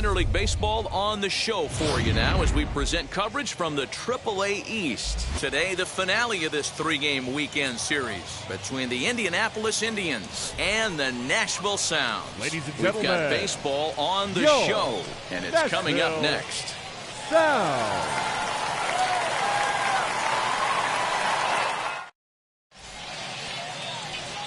Minor League Baseball on the show for you now as we present coverage from the AAA East. Today, the finale of this three-game weekend series between the Indianapolis Indians and the Nashville Sounds. Ladies and gentlemen, we've got baseball on the show, and it's coming up next. Sounds.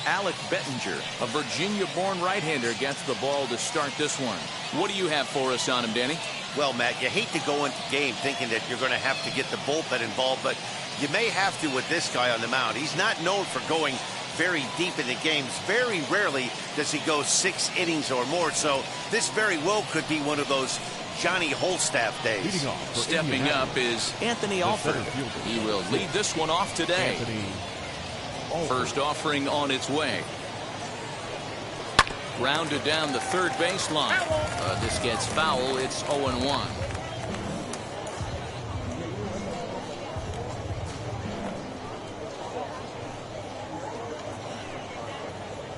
Alec Bettinger, a Virginia-born right-hander, gets the ball to start this one. What do you have for us on him, Danny? Well, Matt, you hate to go into game thinking that you're going to have to get the bullpen involved, but you may have to with this guy on the mound. He's not known for going very deep into games. Very rarely does he go 6 innings or more, so this very well could be one of those Johnny Holstaff days. Stepping up is Anthony Alford. He will lead this one off today. First offering on its way. Grounded down the third baseline. This gets foul. It's 0-1.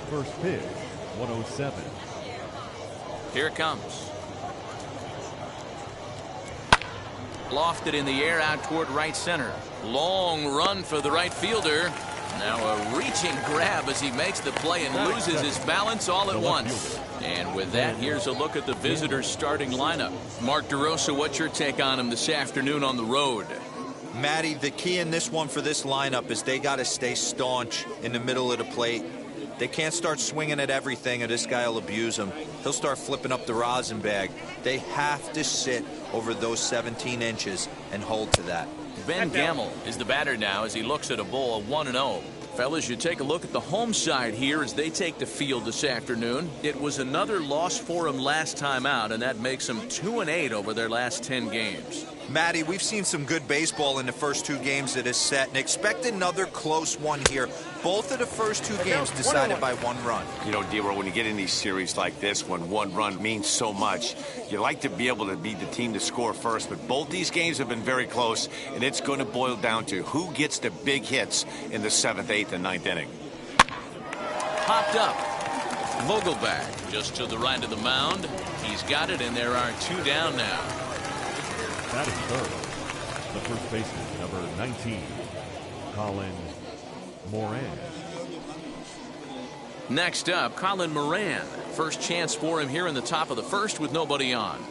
First pitch, 107. Here it comes. Lofted in the air out toward right center. Long run for the right fielder. Now a reaching grab as he makes the play and loses his balance all at once. And with that, here's a look at the visitors' starting lineup. Mark DeRosa, what's your take on him this afternoon on the road? Matty, the key in this one for this lineup is they got to stay staunch in the middle of the plate. They can't start swinging at everything or this guy will abuse them. He'll start flipping up the rosin bag. They have to sit over those 17 inches and hold to that. Ben Gamel is the batter now as he looks at a ball of 1-0. Fellas, you take a look at the home side here as they take the field this afternoon. It was another loss for them last time out, and that makes them 2-8 over their last 10 games. Matty, we've seen some good baseball in the first 2 games of this set, and expect another close one here. Both of the first 2 games decided by 1 run. You know, D-Roll, when you get in these series like this, when 1 run means so much, you like to be able to be the team to score first. But both these games have been very close, and it's going to boil down to who gets the big hits in the 7th, 8th, and 9th inning. Popped up. Vogelbach just to the right of the mound. He's got it, and there are 2 down now. That is third. The first baseman, number 19, Colin Moran. Next up, Colin Moran. First chance for him here in the top of the first with nobody on.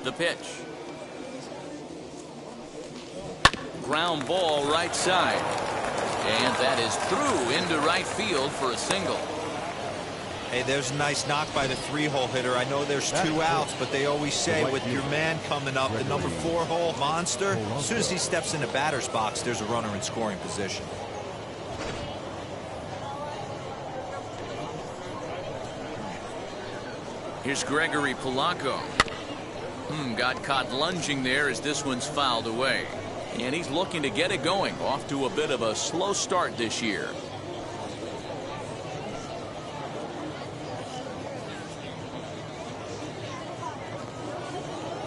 The pitch. Ground ball right side. And that is through into right field for a single. Hey, there's a nice knock by the 3-hole hitter. I know there's 2 outs, but they always say with your man coming up, the number 4-hole monster, as soon as he steps in the batter's box, there's a runner in scoring position. Here's Gregory Polanco. Got caught lunging there as this one's fouled away. And he's looking to get it going. Off to a bit of a slow start this year.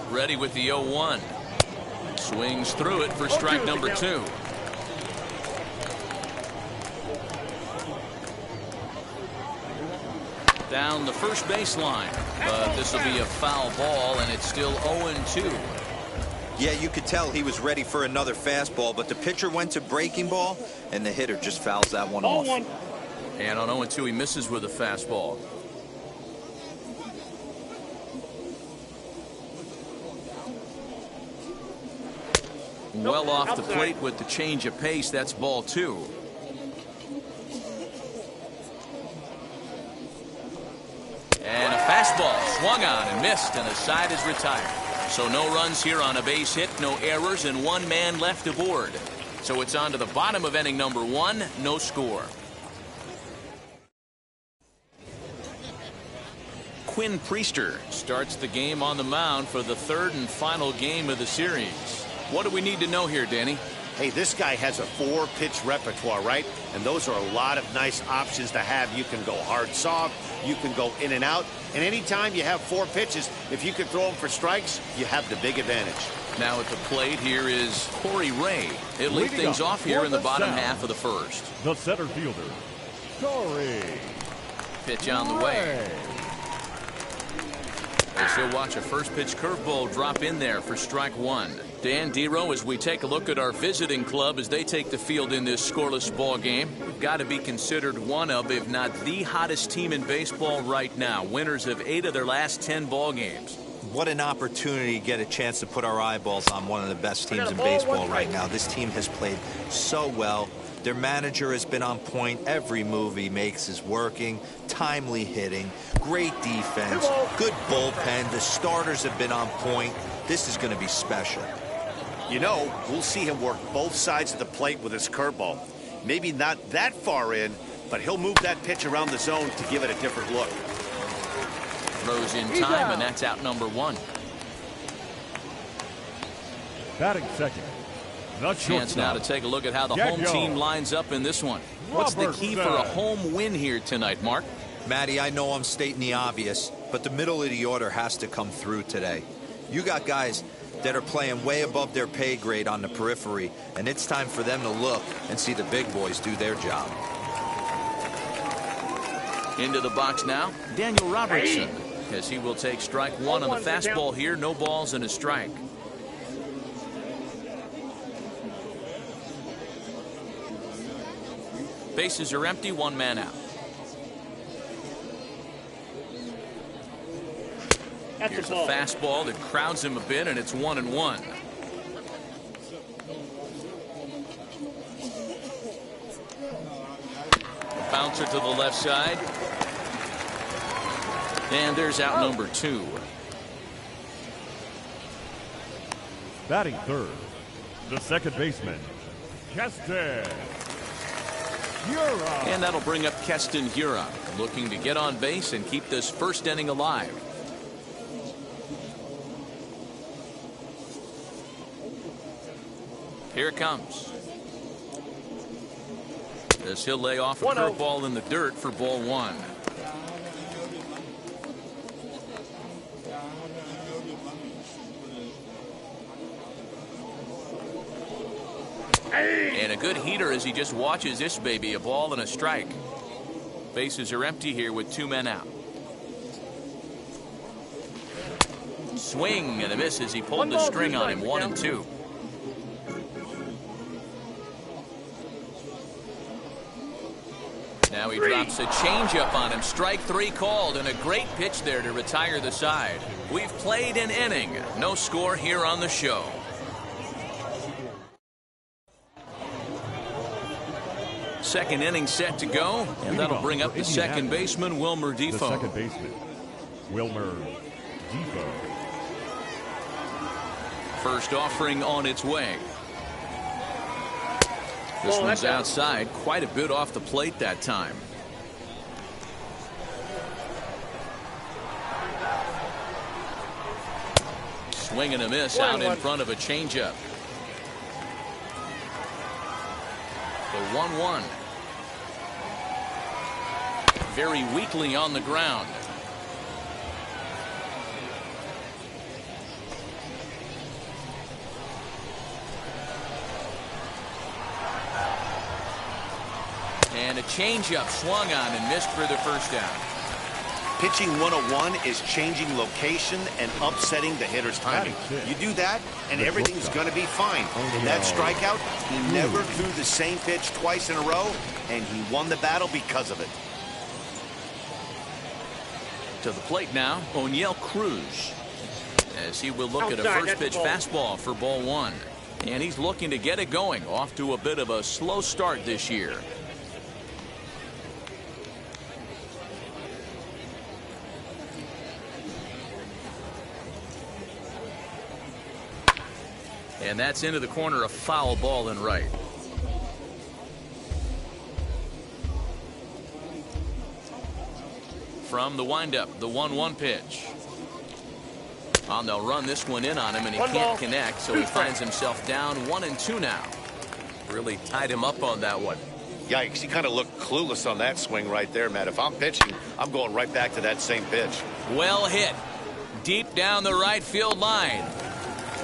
Ready with the 0-1. Swings through it for strike number 2. Down the first baseline. But this will be a foul ball, and it's still 0-2. Yeah, you could tell he was ready for another fastball, but the pitcher went to breaking ball, and the hitter just fouls that one off. And on 0-2, he misses with a fastball. Well off the plate with the change of pace. That's ball 2. And a fastball swung on and missed, and the side is retired. So no runs here on a base hit, no errors, and 1 man left aboard. So it's on to the bottom of inning number 1, no score. Quinn Priester starts the game on the mound for the 3rd and final game of the series. What do we need to know here, Danny? Hey, this guy has a 4-pitch repertoire, right? And those are a lot of nice options to have. You can go hard, soft. You can go in and out. And anytime you have 4 pitches, if you can throw them for strikes, you have the big advantage. Now at the plate here is Corey Ray. He'll lead things off here in the bottom half of the first. The center fielder, Corey. Pitch on the way. As he'll watch a first pitch curveball drop in there for strike one. Dan Dero, as we take a look at our visiting club as they take the field in this scoreless ball game, we've got to be considered one of, if not the hottest team in baseball right now. Winners of 8 of their last 10 ball games. What an opportunity to get a chance to put our eyeballs on one of the best teams in baseball right now. This team has played so well. Their manager has been on point. Every move he makes is working. Timely hitting, great defense, good bullpen. The starters have been on point. This is going to be special. You know, we'll see him work both sides of the plate with his curveball. Maybe not that far in, but he'll move that pitch around the zone to give it a different look. Throws in time, and that's out number 1. Batting second. The Chance now to take a look at how the home team lines up in this one. What's the key for a home win here tonight, Mark? Matty, I know I'm stating the obvious, but the middle of the order has to come through today. You got guys that are playing way above their pay grade on the periphery, and it's time for them to look and see the big boys do their job. Into the box now, Daniel Robertson, as he will take strike one on the fastball here. No balls and a strike. Bases are empty, 1 man out. Here's a fastball that crowds him a bit, and it's 1-1. Bouncer to the left side. And there's out number 2. Batting third, the second baseman, Keston Hiura. And that'll bring up Keston Hiura, looking to get on base and keep this first inning alive. Here it comes. As he'll lay off a curveball in the dirt for ball 1. And a good heater as he just watches this baby, a ball and a strike. Bases are empty here with 2 men out. Swing and a miss as he pulled the string on him. 1-2. Now he drops a changeup on him. Strike 3 called, and a great pitch there to retire the side. We've played an inning. No score here on the show. Second inning set to go, and that'll bring up the second baseman, Wilmer Difo. The second baseman, Wilmer Difo. First offering on its way. This one's outside, quite a bit off the plate that time. Swing and a miss out in front of a changeup. The 1-1. Very weakly on the ground. And a changeup swung on and missed for the first down. Pitching 101 is changing location and upsetting the hitter's timing. You do that, and everything's going to be fine. In that strikeout, he never threw the same pitch twice in a row, and he won the battle because of it. To the plate now, Oneil Cruz, as he will look at a first pitch fastball for ball 1. And he's looking to get it going, off to a bit of a slow start this year. And that's into the corner, a foul ball and right. From the windup, the 1-1 pitch. Oh, they'll run this one in on him, and he can't connect, so he finds himself down 1-2 now. Really tied him up on that one. Yikes, he kind of looked clueless on that swing right there, Matt. If I'm pitching, I'm going right back to that same pitch. Well hit. Deep down the right field line.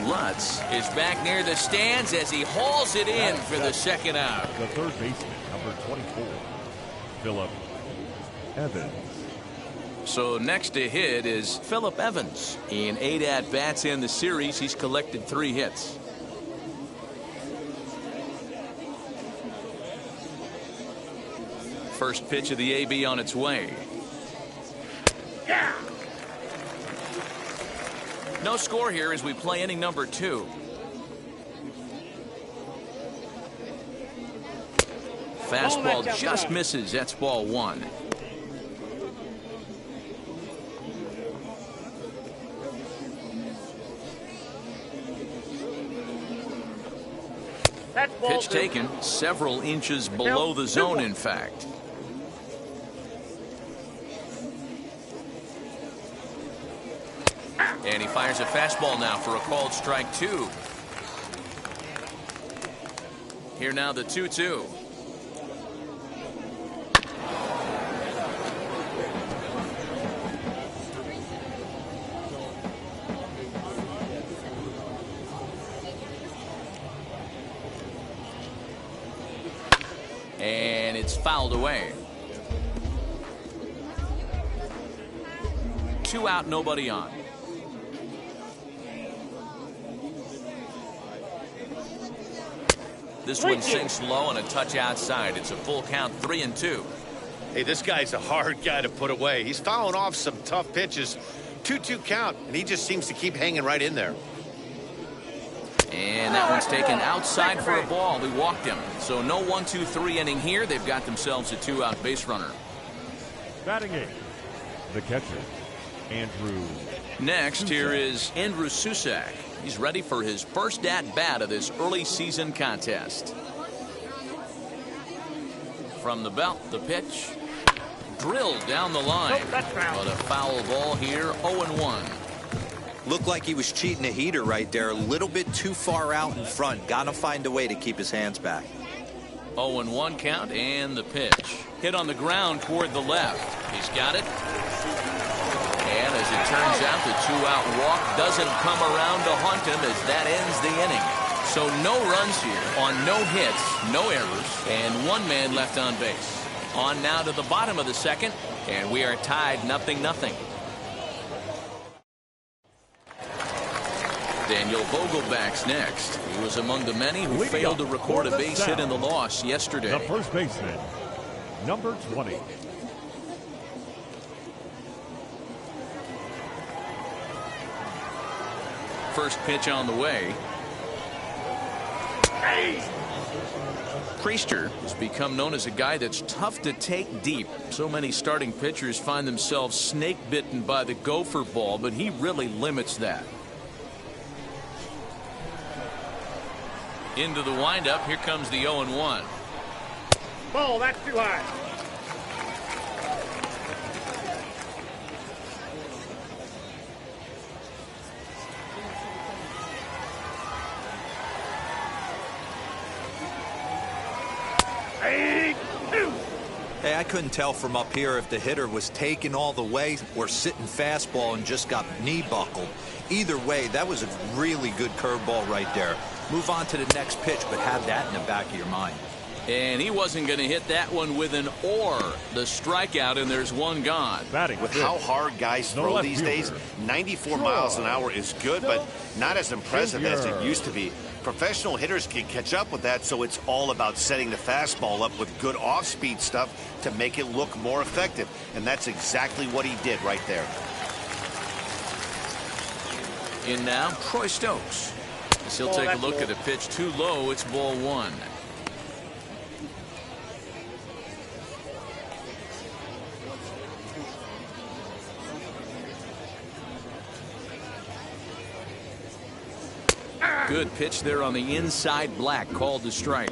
Lutz is back near the stands as he hauls it in for the second out. The third baseman, number 24, Philip Evans. So next to hit is Phillip Evans. In 8 at-bats in the series, he's collected 3 hits. First pitch of the AB on its way. Yeah. No score here as we play inning number 2. Fastball just misses. That's ball 1. Pitch taken several inches below the zone, in fact. And he fires a fastball now for a called strike 2. Here now the 2-2. And it's fouled away. 2 out, nobody on. This one sinks low and a touch outside. It's a full count, 3-2. Hey, this guy's a hard guy to put away. He's fouling off some tough pitches. 2-2 count, and he just seems to keep hanging right in there. And that one's taken outside for a ball. We walked him. So no 1-2-3 inning here. They've got themselves a 2-out base runner. Batting 8th, the catcher, Andrew. Next, here is Andrew Susac. He's ready for his first at-bat of this early season contest. From the belt, the pitch. Drilled down the line. But a foul ball here, 0-1. Looked like he was cheating a heater right there. A little bit too far out in front. Got to find a way to keep his hands back. 0-1 count and the pitch. Hit on the ground toward the left. He's got it. And as it turns out, the 2-out walk doesn't come around to haunt him as that ends the inning. So no runs here on no hits, no errors, and 1 man left on base. On now to the bottom of the second, and we are tied 0-0. Daniel Vogelback's next. He was among the many who failed to record a base hit in the loss yesterday. The first baseman, number 20. First pitch on the way. Priester has become known as a guy that's tough to take deep. So many starting pitchers find themselves snake bitten by the gopher ball, but he really limits that. Into the windup. Here comes the 0-1. Ball, that's too high. Hey, I couldn't tell from up here if the hitter was taking all the way or sitting fastball and just got knee buckled. Either way, that was a really good curveball right there. Move on to the next pitch, but have that in the back of your mind. And he wasn't going to hit that one with an or. The strikeout, and there's 1 gone. Batting with how hard guys throw these days, 94 miles an hour is good, but not as impressive as it used to be. Professional hitters can catch up with that, so it's all about setting the fastball up with good off-speed stuff to make it look more effective. And that's exactly what he did right there. In now, Troy Stokes. As he'll take a look at a pitch too low. It's ball 1. Good pitch there on the inside, Black called to strike.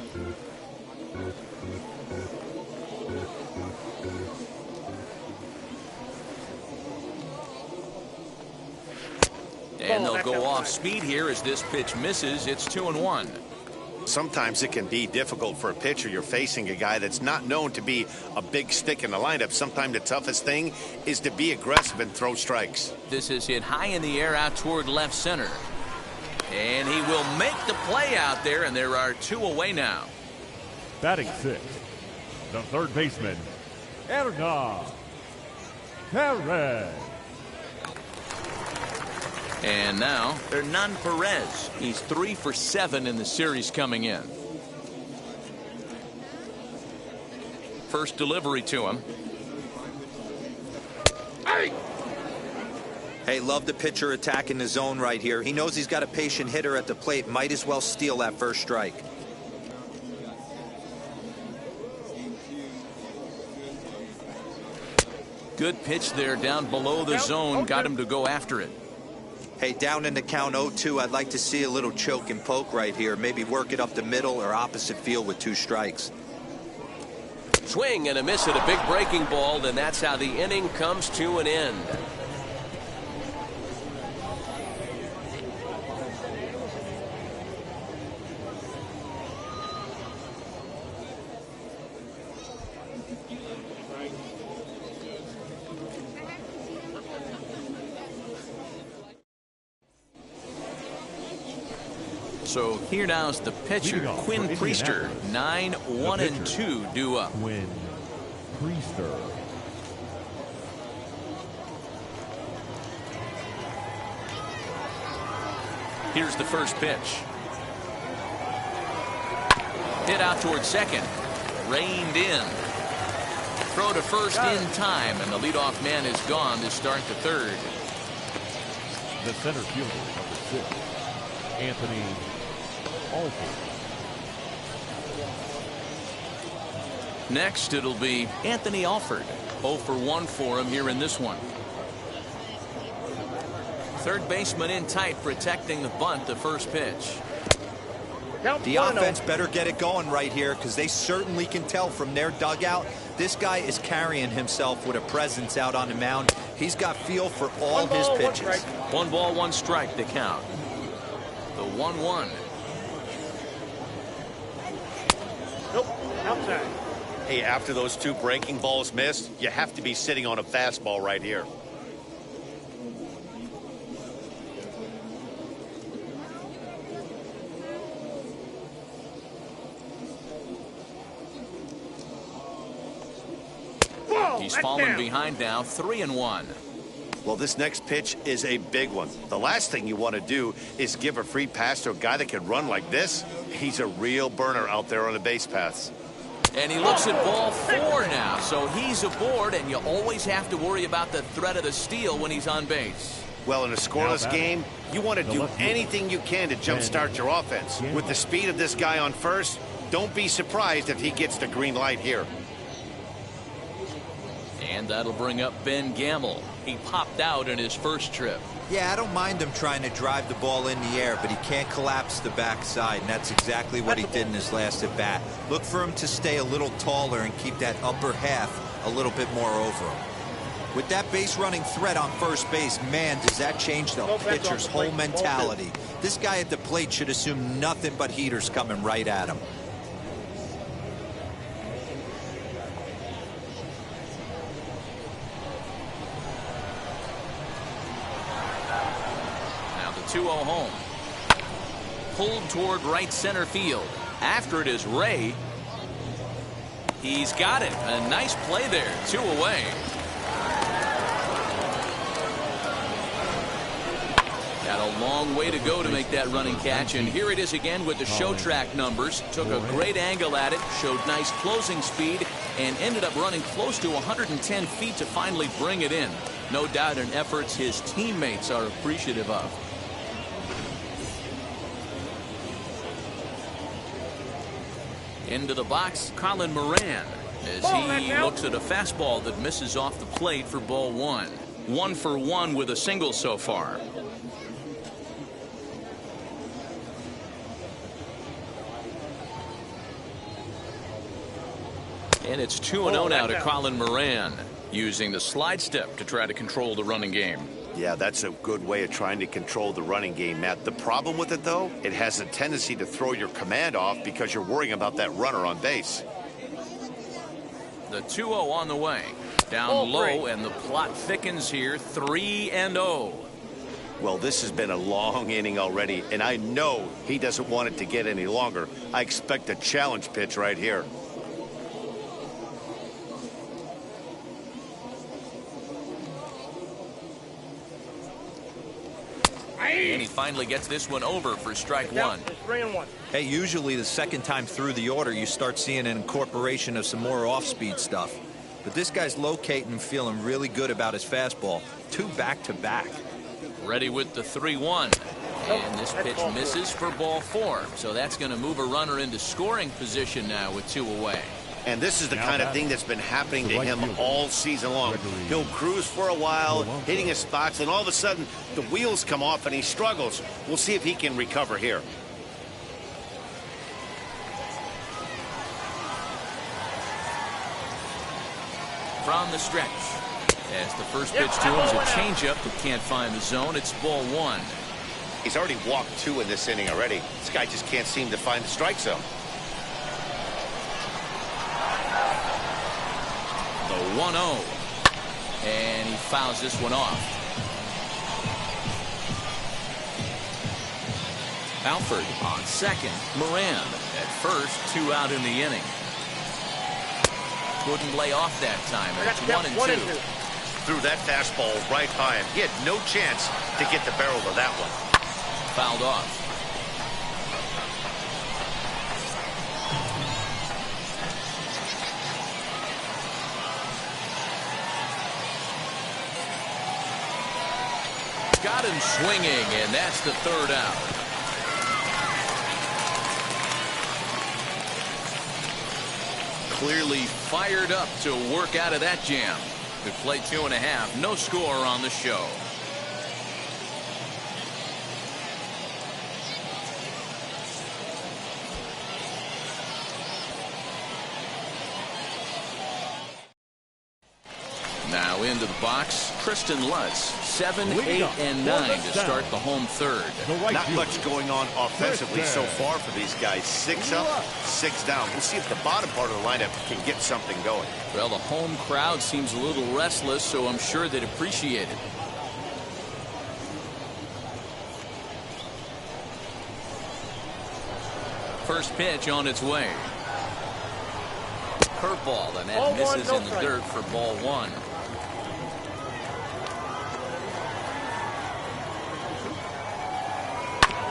And they'll go off speed here as this pitch misses. It's 2-1. Sometimes it can be difficult for a pitcher. You're facing a guy that's not known to be a big stick in the lineup. Sometimes the toughest thing is to be aggressive and throw strikes. This is hit high in the air out toward left center. And he will make the play out there, and there are 2 away now. Batting 6th, the third baseman, Erga. Perez. And now Hernan Perez. He's 3 for 7 in the series coming in. First delivery to him. Hey, love the pitcher attacking the zone right here. He knows he's got a patient hitter at the plate. Might as well steal that first strike. Good pitch there down below the zone. Got him to go after it. Hey, down in the count 0-2, I'd like to see a little choke and poke right here. Maybe work it up the middle or opposite field with 2 strikes. Swing and a miss at a big breaking ball, and that's how the inning comes to an end. So here now's the pitcher, Quinn Priester. 9-1-2 due up. Quinn Priester. Here's the first pitch. Hit out towards second. Reined in. Throw to first in time, and the leadoff man is gone to start the third. The center fielder, number 6, Anthony Alford. Next, it'll be Anthony Alford. 0 for 1 for him here in this one. Third baseman in tight, protecting the bunt, the first pitch. The offense better get it going right here, because they certainly can tell from their dugout this guy is carrying himself with a presence out on the mound. He's got feel for all his pitches. 1 ball, 1 strike to count. The 1-1. Nope, outside. Hey, after those 2 breaking balls missed, you have to be sitting on a fastball right here. He's fallen behind now, 3-1. Well, this next pitch is a big one. The last thing you want to do is give a free pass to a guy that can run like this. He's a real burner out there on the base paths. And he looks at ball 4 now, so he's aboard, and you always have to worry about the threat of the steal when he's on base. Well, in a scoreless game, you want to do anything you can to jumpstart your offense. With the speed of this guy on first, don't be surprised if he gets the green light here. And that'll bring up Ben Gamel. He popped out in his first trip. Yeah, I don't mind him trying to drive the ball in the air, but he can't collapse the backside, and that's exactly what he did in his last at bat. Look for him to stay a little taller and keep that upper half a little bit more over him. With that base running threat on first base, man, does that change the pitcher's whole mentality. This guy at the plate should assume nothing but heaters coming right at him. Now the 2-0 home. Pulled toward right center field. After it is Ray. He's got it. A nice play there. 2 away. Got a long way to go to make that running catch, and here it is again with the show track numbers. Took a great angle at it, showed nice closing speed, and ended up running close to 110 feet to finally bring it in. No doubt in efforts his teammates are appreciative of. Into the box, Colin Moran, as he looks at a fastball that misses off the plate for ball 1. 1 for 1 with a single so far. And it's 2-0 now to Colin Moran, using the slide step to try to control the running game. Yeah, that's a good way of trying to control the running game, Matt. The problem with it, though, it has a tendency to throw your command off because you're worrying about that runner on base. The 2-0 on the way. Down low, and the plot thickens here. 3-0. Well, this has been a long inning already, and I know he doesn't want it to get any longer. I expect a challenge pitch right here. finally gets this one over for strike one. It's 3-1. Hey, usually the second time through the order, you start seeing an incorporation of some more off-speed stuff. But this guy's locating and feeling really good about his fastball. 2 back-to-back. Ready with the 3-1. And this pitch misses for ball 4. So that's going to move a runner into scoring position now with 2 away. And this is the kind of thing that's been happening to him all season long. He'll cruise for a while, hitting his spots, and all of a sudden the wheels come off and he struggles. We'll see if he can recover here. From the stretch. As the first pitch to him is a changeup that can't find the zone. It's ball 1. He's already walked 2 in this inning already. This guy just can't seem to find the strike zone. The 1-0. And he fouls this one off. Alford on second. Moran at first. 2 out in the inning. Couldn't lay off that time. It's 1-2. Threw that fastball right by him. He had no chance to get the barrel of that one. Fouled off. Got him swinging, and that's the 3rd out. Clearly fired up to work out of that jam. We play 2.5. No score on the show. Now into the box, Tristan Lutz, 7, 8, and 9 to start the home 3rd. Not much going on offensively so far for these guys. 6 up, 6 down. We'll see if the bottom part of the lineup can get something going. Well, the home crowd seems a little restless, so I'm sure they'd appreciate it. First pitch on its way. Curveball, and that misses in the dirt for ball 1.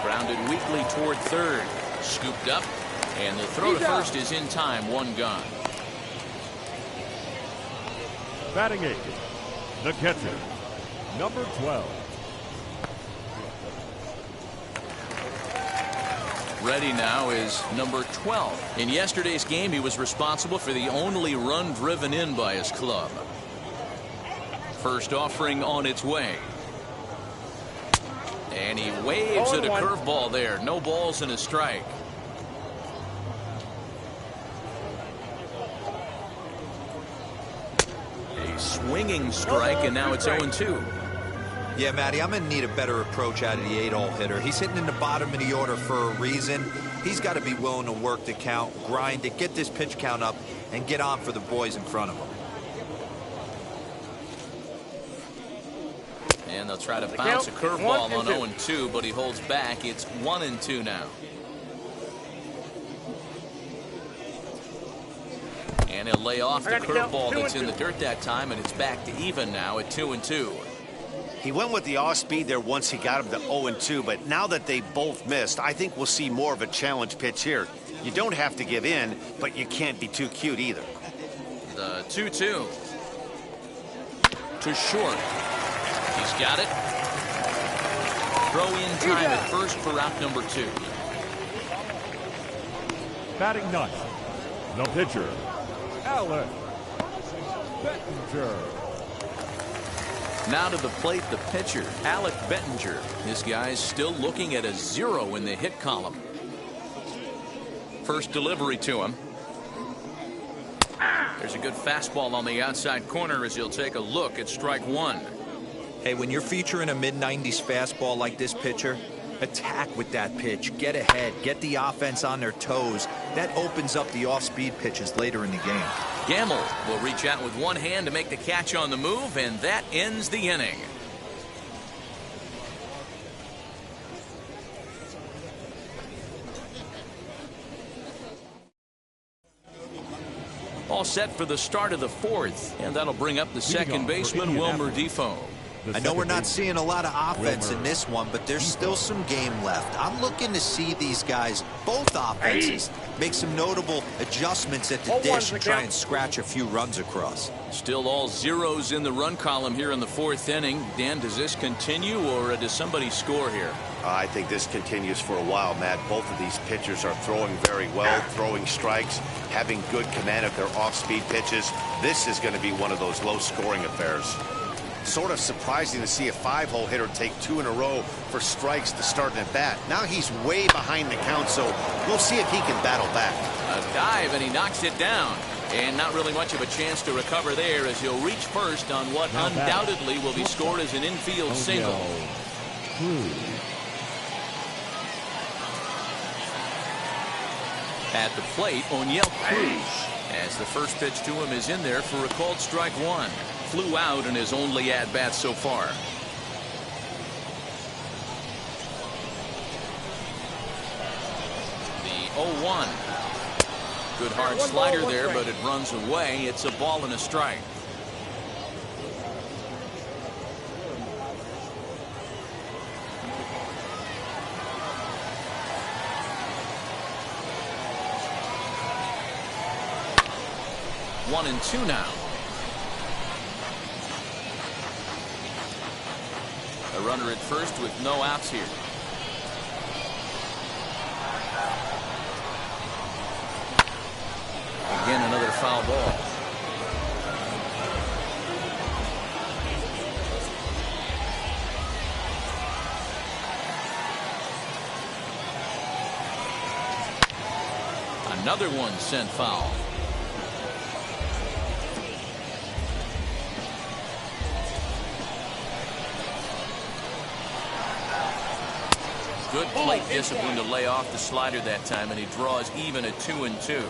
Grounded weakly toward 3rd. Scooped up, and the throw to first is in time. 1 gone. Batting 8, the catcher, number 12. Ready now is number 12. In yesterday's game, he was responsible for the only run driven in by his club. First offering on its way. And he waves at a curveball there. No balls and a strike. A swinging strike, and now it's 0-2. Yeah, Matty, I'm going to need a better approach out of the 8-hole hitter. He's hitting in the bottom of the order for a reason. He's got to be willing to work the count, grind it, get this pitch count up, and get on for the boys in front of him. And they'll try to bounce a curveball on 0-2, but he holds back. It's 1-2 now. And he'll lay off the curveball that's in the dirt that time, and it's back to even now at 2-2. He went with the off speed there once he got him to 0-2, but now that they both missed, I think we'll see more of a challenge pitch here. You don't have to give in, but you can't be too cute either. The 2-2. To short. He's got it. Throw in time at first for out number 2. Batting 9th, the pitcher, Alec Bettinger. Now to the plate, the pitcher, Alec Bettinger. This guy's still looking at a 0 in the hit column. First delivery to him. There's a good fastball on the outside corner as he'll take a look at strike 1. Hey, when you're featuring a mid-90s fastball like this pitcher, attack with that pitch. Get ahead. Get the offense on their toes. That opens up the off-speed pitches later in the game. Gamble will reach out with one hand to make the catch on the move, and that ends the inning. All set for the start of the 4th, and that'll bring up the second baseman, Wilmer Difo. I know we're not seeing a lot of offense in this one, but there's still some game left. I'm looking to see these guys, both offenses, make some notable adjustments at the dish and try and scratch a few runs across. Still all zeros in the run column here in the fourth inning. Dan, does this continue, or does somebody score here? I think this continues for a while, Matt. Both of these pitchers are throwing very well, throwing strikes, having good command of their off-speed pitches. This is going to be one of those low-scoring affairs. Sort of surprising to see a 5-hole hitter take 2 in a row for strikes to start an at-bat. Now he's way behind the count, so we'll see if he can battle back. A dive, and he knocks it down. And not really much of a chance to recover there, as he'll reach first on what undoubtedly will be scored as an infield single. At the plate, O'Neill Cruz, as the first pitch to him is in there for a called strike one. Flew out in his only at-bat so far. The 0-1. Good hard slider there, but it runs away. It's a ball and a strike. One and two now. A runner at first with no outs here. Again, another foul ball. Another one sent foul. Good plate discipline to lay off the slider that time, and he draws even at 2-2.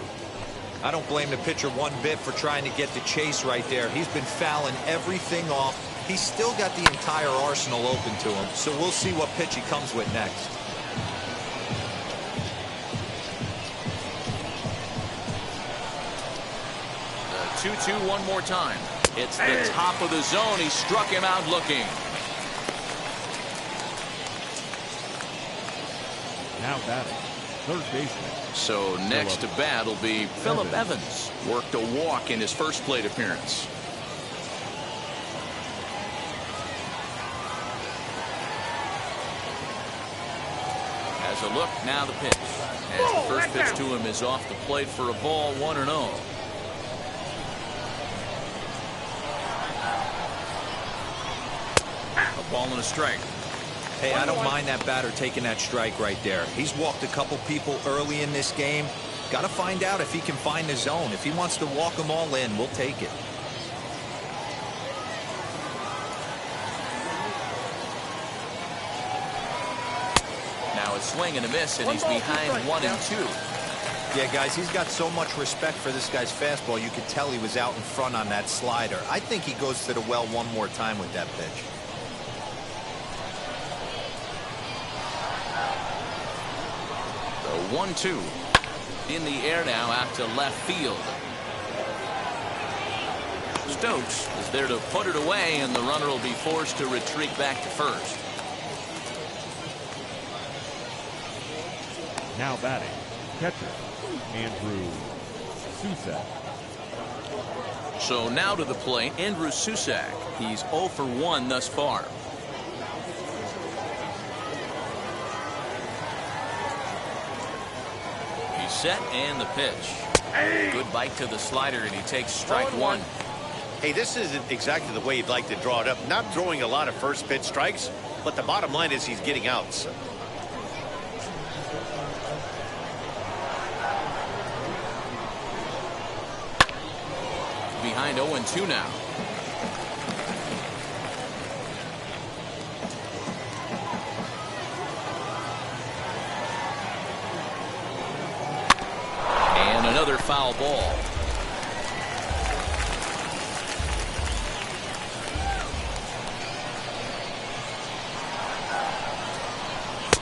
I don't blame the pitcher one bit for trying to get the chase right there. He's been fouling everything off. He's still got the entire arsenal open to him, so we'll see what pitch he comes with next. The 2-2 one more time. It's the top of the zone. He struck him out looking. Now batting, third baseman. So next to bat will be Phillip Evans. Worked a walk in his first plate appearance. As a look, now the pitch. As the first pitch to him is off the plate for a ball, 1-0. A ball and a strike. Hey, I don't mind that batter taking that strike right there. He's walked a couple people early in this game. Got to find out if he can find the zone. If he wants to walk them all in, we'll take it. Now a swing and a miss, and he's behind 1-2. Yeah, guys, he's got so much respect for this guy's fastball. You could tell he was out in front on that slider. I think he goes to the well one more time with that pitch. The 1-2 in the air now out to left field. Stokes is there to put it away, and the runner will be forced to retreat back to first. Now batting, catcher, Andrew Susac. So now to the plate, Andrew Susac. He's 0 for 1 thus far. He's set, and the pitch. Good bite to the slider, and he takes strike one. Hey, this isn't exactly the way you'd like to draw it up. Not throwing a lot of first pitch strikes, but the bottom line is he's getting outs. Behind 0-2 now. And another foul ball.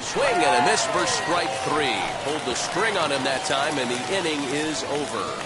Swing and a miss for strike three. Pulled the string on him that time, and the inning is over.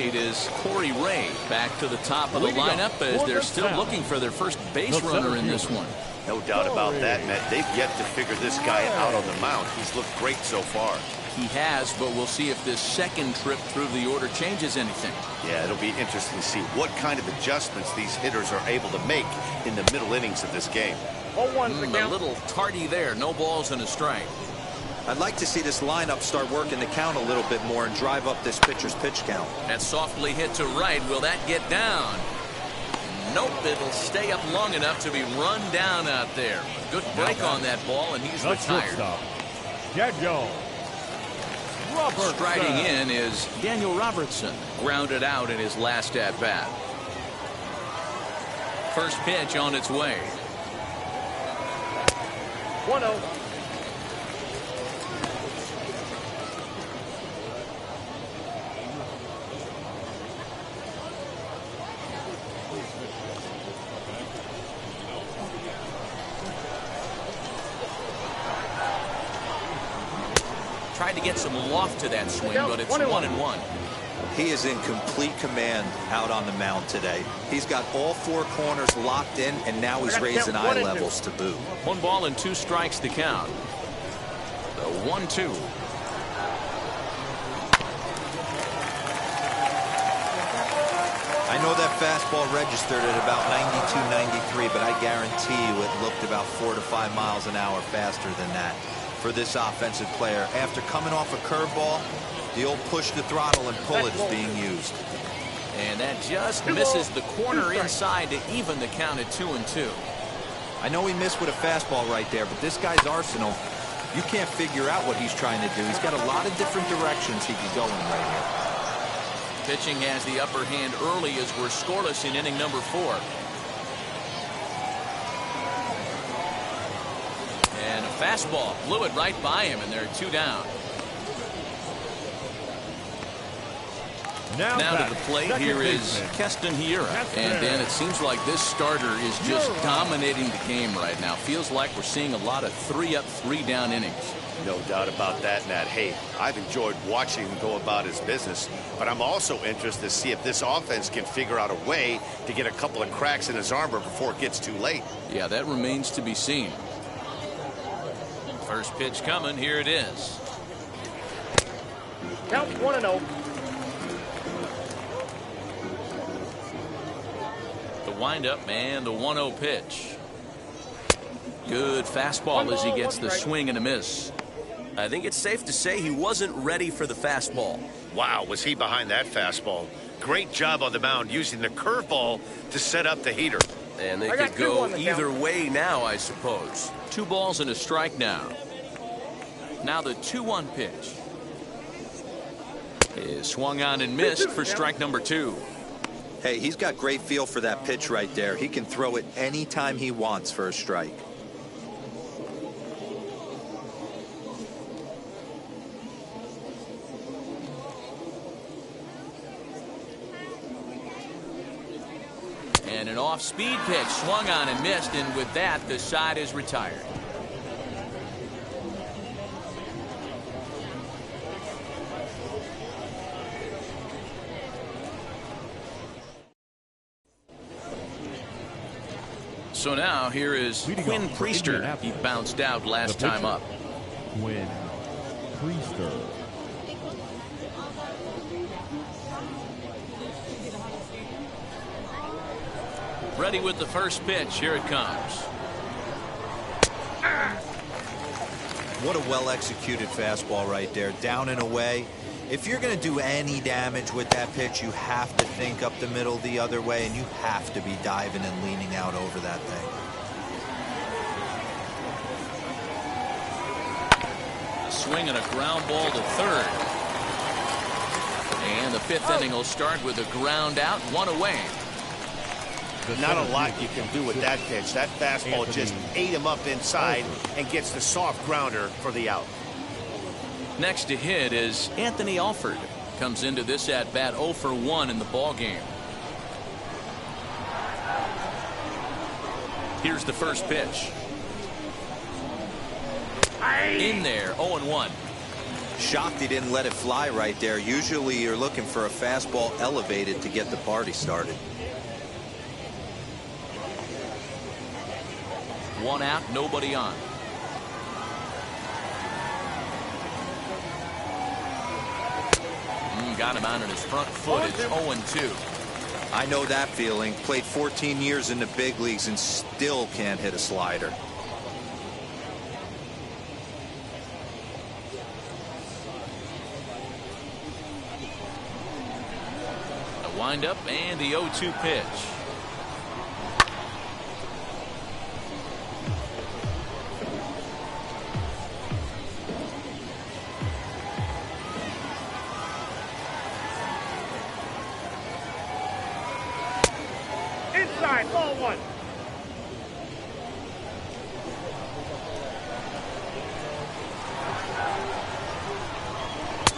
plate is Corey Ray back to the top of the lineup as they're still looking for their first base runner in this one. No doubt about that, Matt. They've yet to figure this guy out on the mound. He's looked great so far. He has, but we'll see if this second trip through the order changes anything. Yeah, it'll be interesting to see what kind of adjustments these hitters are able to make in the middle innings of this game. A little tardy there. No balls and a strike. I'd like to see this lineup start working the count a little bit more and drive up this pitcher's pitch count. That softly hit to right. Will that get down? Nope, it'll stay up long enough to be run down out there. Good break on that ball, and he's retired. Daniel Robertson. Striding in is Daniel Robertson, grounded out in his last at-bat. First pitch on its way. 1-0. Tried to get some loft to that swing, but it's 1-1. He is in complete command out on the mound today. He's got all four corners locked in, and now he's raising eye levels to boot. 1 ball and 2 strikes to count. The 1-2. I know that fastball registered at about 92, 93, but I guarantee you it looked about 4 to 5 miles an hour faster than that for this offensive player. After coming off a curveball, the old push the throttle and pull it is being used. And that just misses the corner inside to even the count at 2-2. I know he missed with a fastball right there, but this guy's arsenal, you can't figure out what he's trying to do. He's got a lot of different directions he could go in right here. Pitching has the upper hand early as we're scoreless in inning number 4. And a fastball blew it right by him, and they're 2 down. Now to the plate, here is Keston Hiura. And then it seems like this starter is just dominating the game right now. Feels like we're seeing a lot of 3-up, 3-down innings. No doubt about that, Matt. Hey, I've enjoyed watching him go about his business, but I'm also interested to see if this offense can figure out a way to get a couple of cracks in his armor before it gets too late. Yeah, that remains to be seen. First pitch coming. Here it is. Count 1-0. The windup and the 1-0 pitch. Good fastball as he gets the swing and a miss. I think it's safe to say he wasn't ready for the fastball. Wow, was he behind that fastball? Great job on the mound using the curveball to set up the heater. And they could go either way now, I suppose. 2 balls and a strike now. Now the 2-1 pitch. Is swung on and missed for strike number 2. Hey, he's got great feel for that pitch right there. He can throw it anytime he wants for a strike. And an off-speed pitch swung on and missed, and with that, the side is retired. So now here is Quinn Priester. He bounced out last time up. Quinn Priester. Ready with the first pitch. Here it comes. What a well-executed fastball right there. Down and away. If you're going to do any damage with that pitch, you have to think up the middle the other way, and you have to be diving and leaning out over that thing. A swing and a ground ball to third. And the 5th inning will start with a ground out, 1 away. Not a lot you can do with that pitch. That fastball just ate him up inside and gets the soft grounder for the out. Next to hit is Anthony Alford. Comes into this at bat 0 for 1 in the ball game. Here's the first pitch. In there, 0-1. Shocked he didn't let it fly right there. Usually you're looking for a fastball elevated to get the party started. One out, nobody on. Got him out on his front foot. It's 0-2. I know that feeling. Played 14 years in the big leagues and still can't hit a slider. The windup and the 0-2 pitch. Inside, ball one.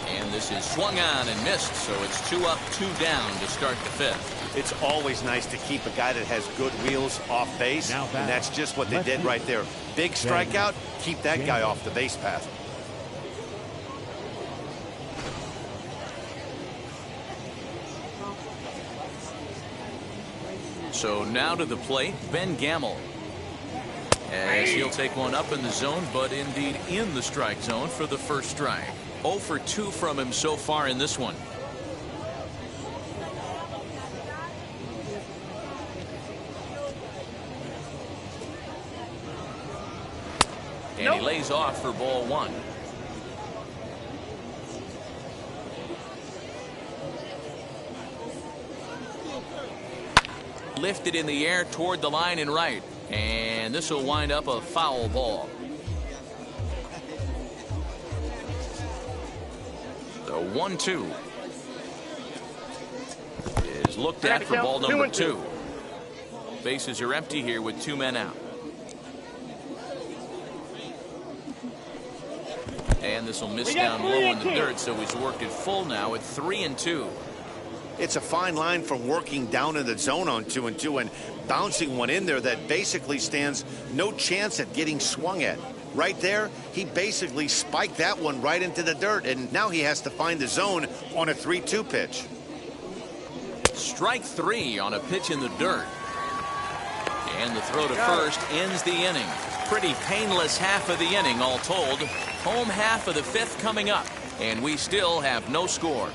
And this is swung on and missed, so it's 2 up, 2 down to start the 5th. It's always nice to keep a guy that has good wheels off base, Now and that's just what they did right there. Big strikeout, keep that guy off the base path. So now to the plate, Ben Gamel. As he'll take one up in the zone, but indeed in the strike zone for the first strike. 0 for 2 from him so far in this one. And he lays off for ball 1. Lifted in the air toward the line and right. And this will wind up a foul ball. The 1-2 is looked at for ball number 2. Bases are empty here with 2 men out. And this will miss down low in the dirt, so he's worked it full now at 3-2. It's a fine line from working down in the zone on 2-2 and bouncing one in there that basically stands no chance at getting swung at. Right there, he basically spiked that one right into the dirt, and now he has to find the zone on a 3-2 pitch. Strike 3 on a pitch in the dirt. And the throw to first ends the inning. Pretty painless half of the inning all told. Home half of the 5th coming up, and we still have no score.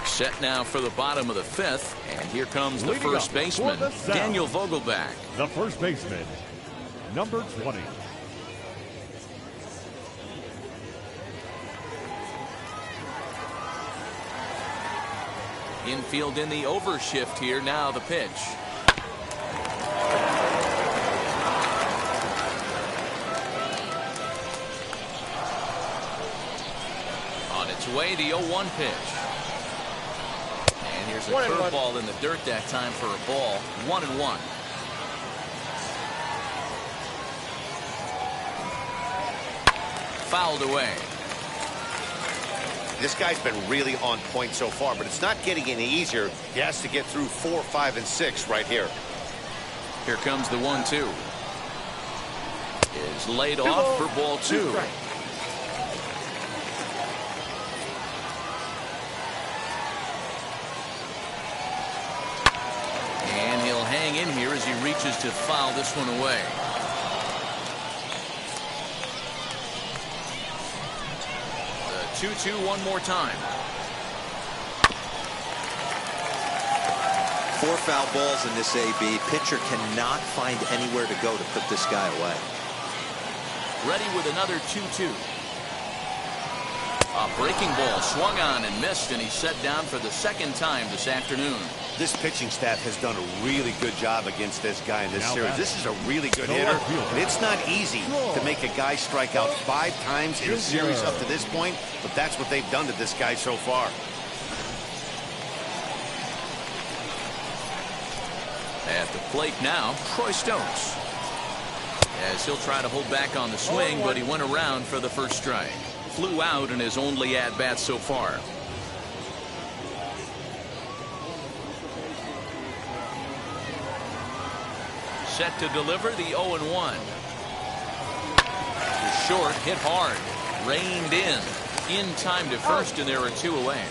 Set now for the bottom of the 5th, and here comes the Leading first up baseman, for the South, Daniel Vogelbach. the first baseman, number 20. Infield in the overshift here. Now the pitch. On its way, the 0-1 pitch. And here's a curveball in the dirt that time for a ball. 1-1. Fouled away. This guy's been really on point so far, but it's not getting any easier. He has to get through 4, 5, and 6 right here. Here comes the 1-2. Is laid off for ball 2. And he'll hang in here as he reaches to foul this one away. The 2-2 one more time. 4 foul balls in this AB. Pitcher cannot find anywhere to go to put this guy away. Ready with another 2-2. A breaking ball swung on and missed, and he's set down for the 2nd time this afternoon. This pitching staff has done a really good job against this guy in this series. This is a really good hitter. And it's not easy to make a guy strike out 5 times in a series up to this point, but that's what they've done to this guy so far. At the plate now, Troy Stokes. As he'll try to hold back on the swing, but he went around for the first strike. Flew out in his only at-bat so far. Set to deliver the 0-1. short, hit hard, reined in time to first, and there are 2 away.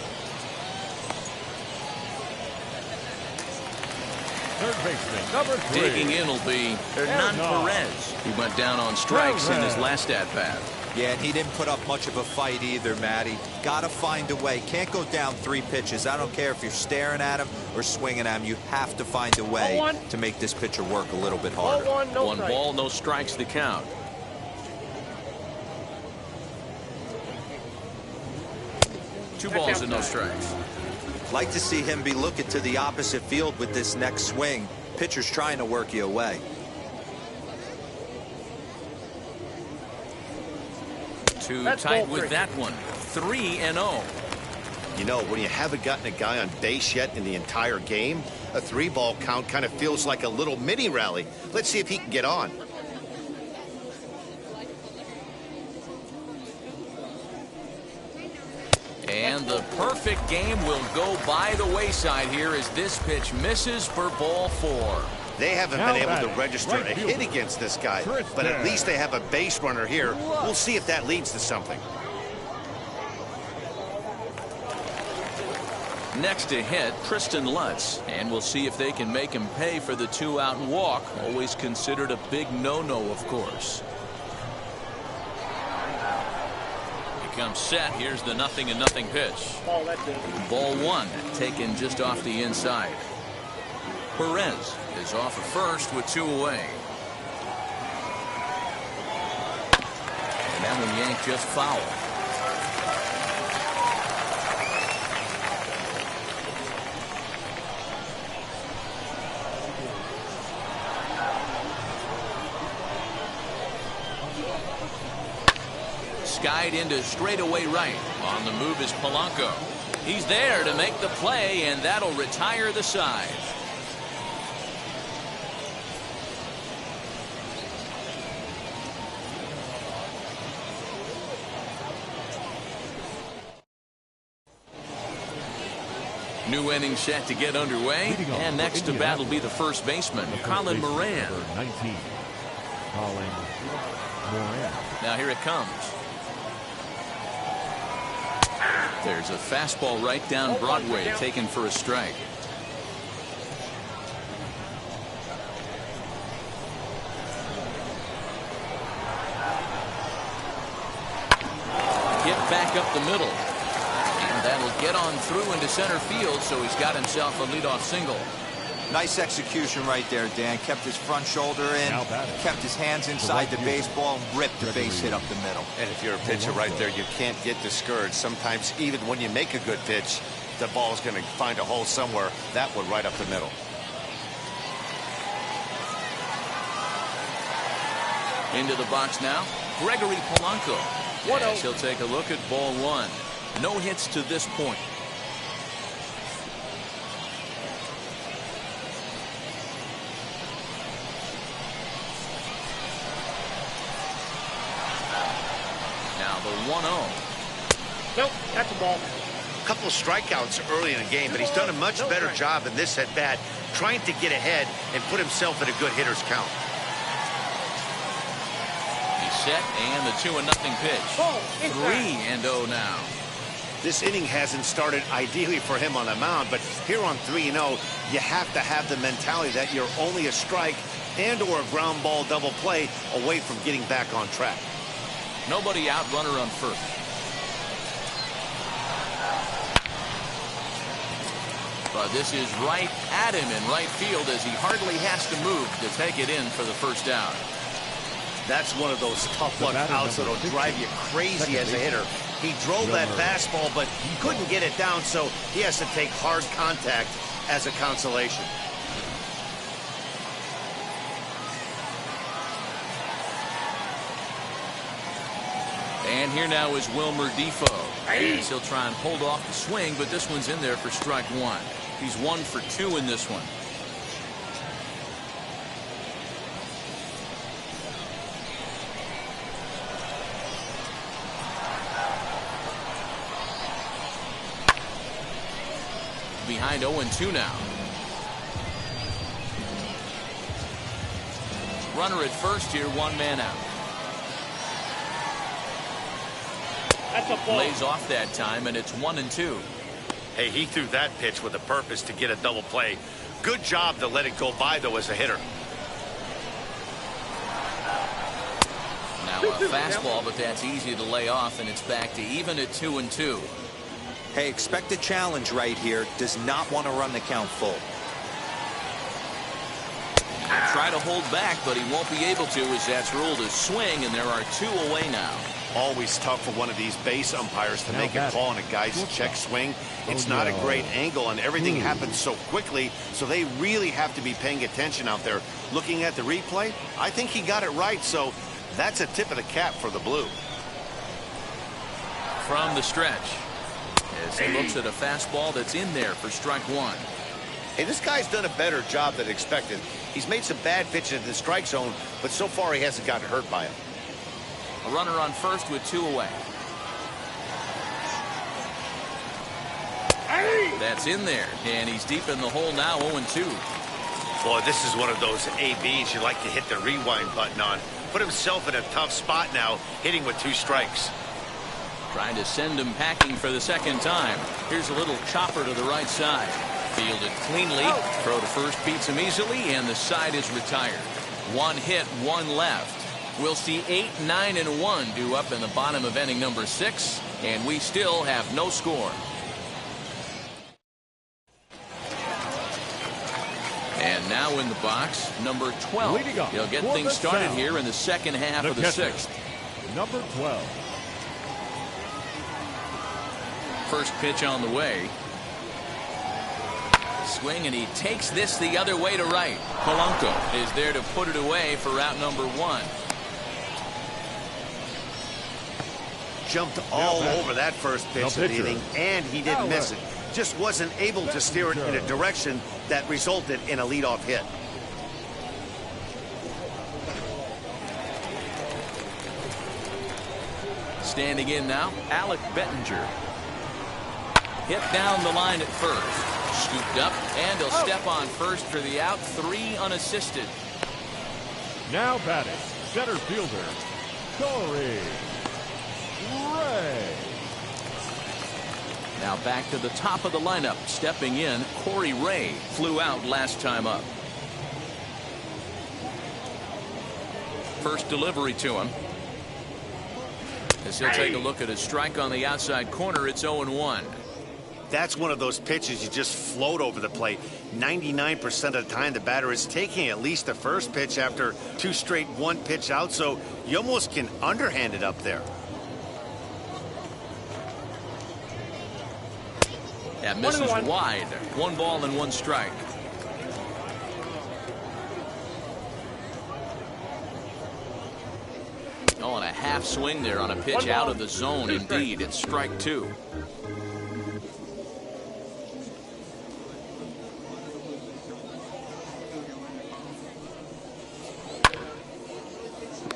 Third baseman, number 3. Digging in will be Hernan Perez. He went down on strikes in his last at-bat. Yeah, and he didn't put up much of a fight either, Matty. Got to find a way. Can't go down 3 pitches. I don't care if you're staring at him or swinging at him. You have to find a way to make this pitcher work a little bit harder. 1 ball, no strikes the count. Two balls and no strikes. Like to see him be looking to the opposite field with this next swing. Pitcher's trying to work you away. Too tight with that one. 3-0. You know, when you haven't gotten a guy on base yet in the entire game, a 3-ball count kind of feels like a little mini rally. Let's see if he can get on. And the perfect game will go by the wayside here as this pitch misses for ball 4. They haven't Now been able to batting, register right a hit fielder, against this guy, Tristan. but at least they have a base runner here. We'll see if that leads to something. Next to hit, Tristan Lutz, and we'll see if they can make him pay for the 2-out walk. Always considered a big no-no, of course. He comes set. Here's the 0-0 pitch. Oh, that's it. Ball 1, taken just off the inside. Perez is off of first with 2 away. And that one yanked just foul. Skied into straightaway right. On the move is Polanco. He's there to make the play, and that'll retire the side. New inning set to get underway, and next to bat will be the first baseman, Colin Moran. Number 19, Colin Moran. Now here it comes. There's a fastball right down Broadway, taken for a strike. Hit back up the middle. And that'll get on through into center field, so he's got himself a leadoff single. Nice execution right there, Dan. Kept his front shoulder in, Now batting. kept his hands inside the baseball, and ripped the base hit up the middle. And if you're a pitcher right there, you can't get discouraged. Sometimes even when you make a good pitch, the ball's going to find a hole somewhere. That one right up the middle. Into the box now, Gregory Polanco. 1-0. As he'll take a look at ball 1. No hits to this point. Now the 1-0. Nope, that's a ball. A couple of strikeouts early in the game, but he's done a much better job in this at bat, trying to get ahead and put himself in a good hitter's count. He's set, and the 2-0 pitch. Oh, it's 3-0 now. This inning hasn't started ideally for him on the mound, but here on 3-0, you have to have the mentality that you're only a strike and or a ground ball double play away from getting back on track. Nobody out, runner on first. But this is right at him in right field as he hardly has to move to take it in for the first down. That's one of those tough luck outs that'll drive you crazy as a hitter. He drove that fastball, but couldn't get it down, so he has to take hard contact as a consolation. And here now is Wilmer Defoe. As he'll try and hold off the swing, but this one's in there for strike 1. He's 1 for 2 in this one. Behind 0-2 now. Runner at first here, 1 man out. That's a ball. Lays off that time, and it's 1-2. Hey, he threw that pitch with a purpose to get a double play. Good job to let it go by, though, as a hitter. Now a fastball, but that's easy to lay off, and it's back to even at 2-2. Hey, expect a challenge right here. Does not want to run the count full. Try to hold back, but he won't be able to, as that's ruled a swing, and there are 2 away now. Always tough for one of these base umpires to make a call on a guy's check swing. It's not a great angle, and everything happens so quickly, so they really have to be paying attention out there. Looking at the replay, I think he got it right, so that's a tip of the cap for the Blue. From the stretch, as he looks at a fastball that's in there for strike 1. Hey, this guy's done a better job than expected. He's made some bad pitches in the strike zone, but so far he hasn't gotten hurt by it. A runner on first with 2 away. That's in there, and he's deep in the hole now, 0-2. Boy, this is one of those ABs you like to hit the rewind button on. Put himself in a tough spot now, hitting with 2 strikes. Trying to send him packing for the second time. Here's a little chopper to the right side. Fielded cleanly. Throw to first beats him easily, and the side is retired. 1 hit, 1 left. We'll see 8, 9, and 1 due up in the bottom of inning number 6, and we still have no score. And now in the box, number 12. He'll get things started here in the second half of the 6th. Number 12. First pitch on the way. Swing, and he takes this the other way to right. Polanco is there to put it away for out number 1. Jumped all over that first pitch of the inning, and he didn't miss it. Just wasn't able to steer it in a direction that resulted in a leadoff hit. Standing in now, Alec Bettinger. Hit down the line at first. Scooped up, and he'll step on first for the out. 3 unassisted. Now batting, center fielder, Corey Ray. Now back to the top of the lineup. Stepping in, Corey Ray flew out last time up. First delivery to him. As he'll take a look at a strike on the outside corner, it's 0-1. That's one of those pitches you just float over the plate. 99% of the time the batter is taking at least the first pitch after 2 straight 1-pitch out, so you almost can underhand it up there. That misses wide. 1 ball and 1 strike. Oh, and a half swing there on a pitch out of the zone. Indeed, it's strike 2.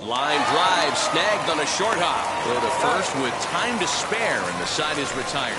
Line drive snagged on a short hop. Go to first with time to spare, and the side is retired.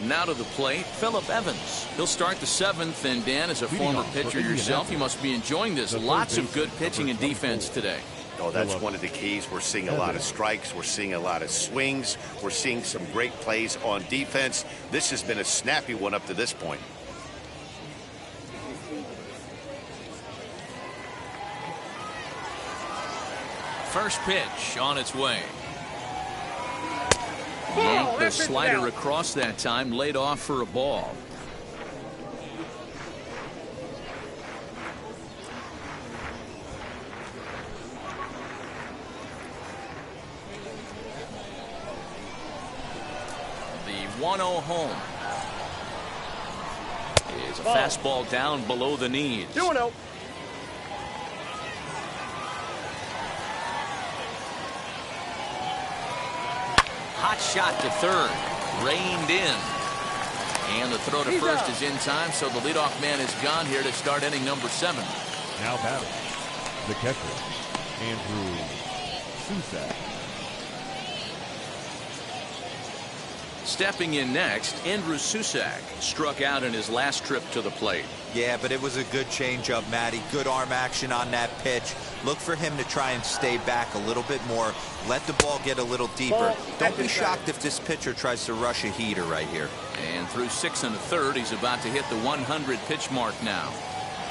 Now to the plate, Phillip Evans. He'll start the 7th, and Dan, as a former pitcher yourself, you must be enjoying this. Lots of good pitching and defense today. Oh, that's one of the keys. We're seeing a lot of strikes. We're seeing a lot of swings. We're seeing some great plays on defense. This has been a snappy one up to this point. First pitch on its way. Yanked the slider across that time, laid off for a ball. The 1-0 home is a fastball down below the knees. 2-0. Hot shot to third, reined in, and the throw to first is in time, so the leadoff man is gone here to start inning number 7. Now batting, the catcher, Andrew Susac. Stepping in next, Andrew Susac struck out in his last trip to the plate. Yeah, but it was a good changeup, Matty. Good arm action on that pitch. Look for him to try and stay back a little bit more. Let the ball get a little deeper. Don't be shocked if this pitcher tries to rush a heater right here. And through 6 1/3, he's about to hit the 100 pitch mark now.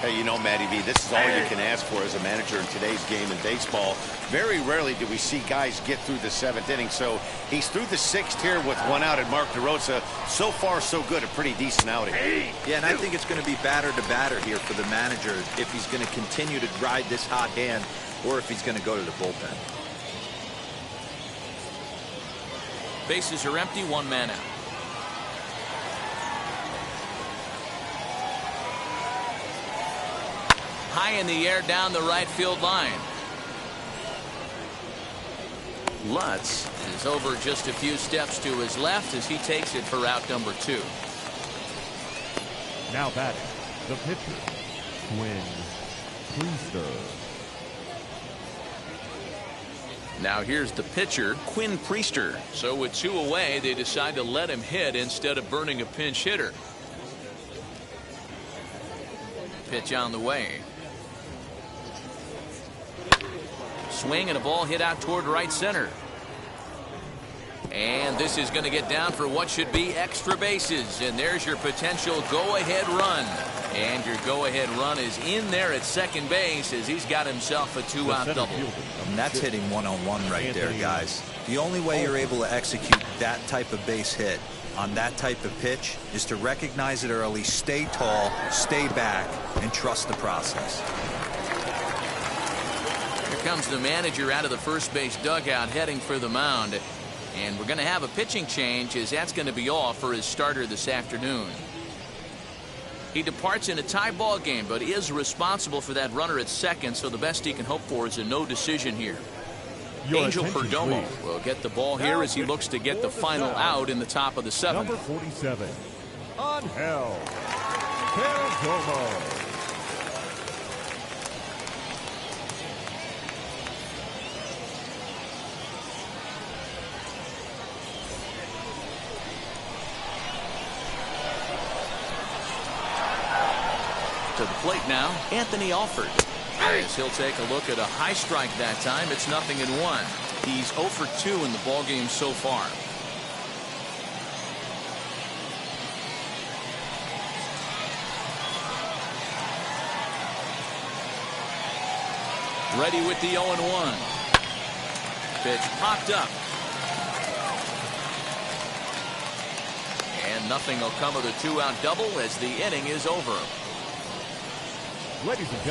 Hey, you know, Matty V, this is all you can ask for as a manager in today's game in baseball. Very rarely do we see guys get through the 7th inning. So he's through the 6th here with 1 out, and Mark DeRosa, so far so good, a pretty decent outing. Yeah, and I think it's going to be batter to batter here for the manager if he's going to continue to ride this hot hand or if he's going to go to the bullpen. Bases are empty, 1 man out. High in the air down the right field line. Lutz is over just a few steps to his left as he takes it for out number 2. Now batting, the pitcher, Quinn Priester. Now here's the pitcher, Quinn Priester. So with 2 away, they decide to let him hit instead of burning a pinch hitter. Pitch on the way. Swing and a ball hit out toward right center. And this is going to get down for what should be extra bases. And there's your potential go-ahead run. And your go-ahead run is in there at second base as he's got himself a 2-out double. And that's hitting one-on-one right there, guys. The only way you're able to execute that type of base hit on that type of pitch is to recognize it early, stay tall, stay back, and trust the process. Here comes the manager out of the first base dugout heading for the mound. And we're going to have a pitching change as that's going to be off for his starter this afternoon. He departs in a tie ball game, but is responsible for that runner at second, so the best he can hope for is a no decision here. Angel Perdomo will get the ball here as he looks to get the final out in the top of the 7th. Number 47, Angel Perdomo. To the plate now, Anthony Alford. As he'll take a look at a high strike that time. It's 0-1. He's 0 for 2 in the ballgame so far. Ready with the 0-1. Pitch popped up. And nothing will come of the 2-out double as the inning is over.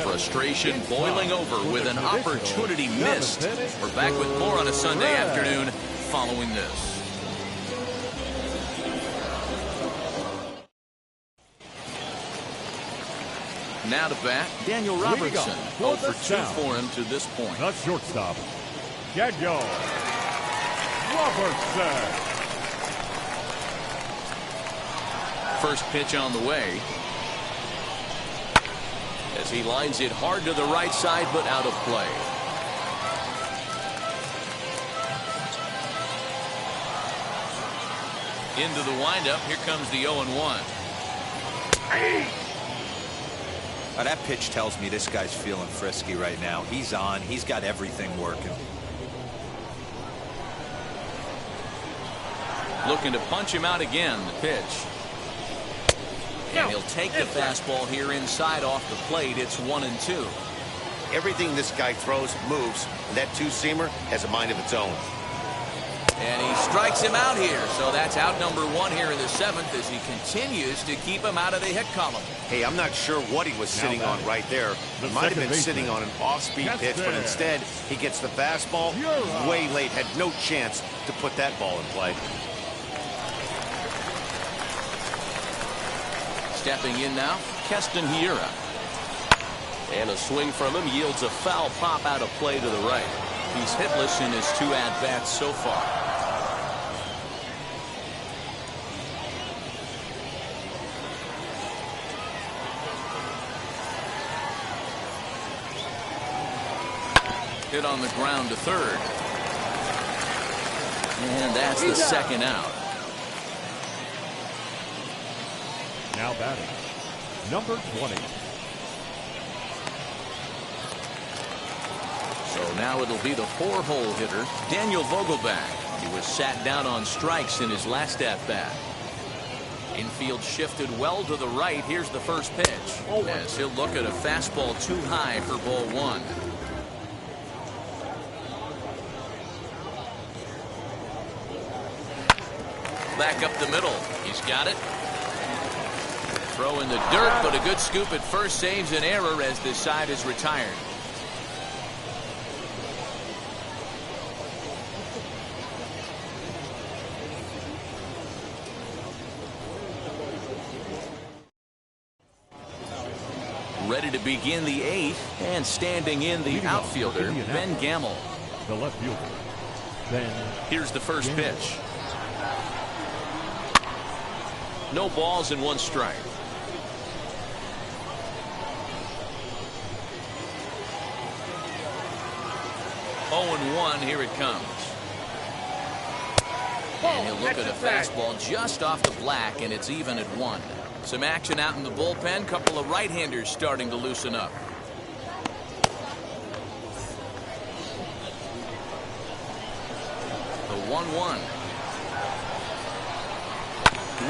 Frustration boiling over with an opportunity missed. We're back with more on a Sunday afternoon following this. Now to bat, Daniel Robertson. 0 for 2 for him to this point. The shortstop, Daniel Robertson. First pitch on the way. As he lines it hard to the right side, but out of play. Into the windup. Here comes the 0-1. That pitch tells me this guy's feeling frisky right now. He's on. He's got everything working. Looking to punch him out again. The pitch. And he'll take the fastball here inside off the plate. It's 1-2. Everything this guy throws moves, and that 2-seamer has a mind of its own. And he strikes him out here. So that's out number 1 here in the 7th as he continues to keep him out of the hit column. Hey, I'm not sure what he was sitting on right there. He might have been sitting on an off-speed pitch, but instead he gets the fastball way late. Had no chance to put that ball in play. Stepping in now, Keston Hiura. And a swing from him yields a foul pop out of play to the right. He's hitless in his 2 at-bats so far. Hit on the ground to third. And that's the 2nd out. Now batting, number 20. So now it'll be the 4-hole hitter, Daniel Vogelbach. He was sat down on strikes in his last at-bat. Infield shifted well to the right. Here's the first pitch, as he'll look at a fastball too high for ball 1. Back up the middle. He's got it. Throw in the dirt, but a good scoop at first saves an error as this side is retired. Ready to begin the 8th, and standing in the outfielder, Ben Gamel. The left fielder, Ben. Here's the first pitch. No balls and 1 strike. 0-1, here it comes. And he'll look at a fastball just off the black, and it's even at 1. Some action out in the bullpen. Couple of right-handers starting to loosen up. The 1-1.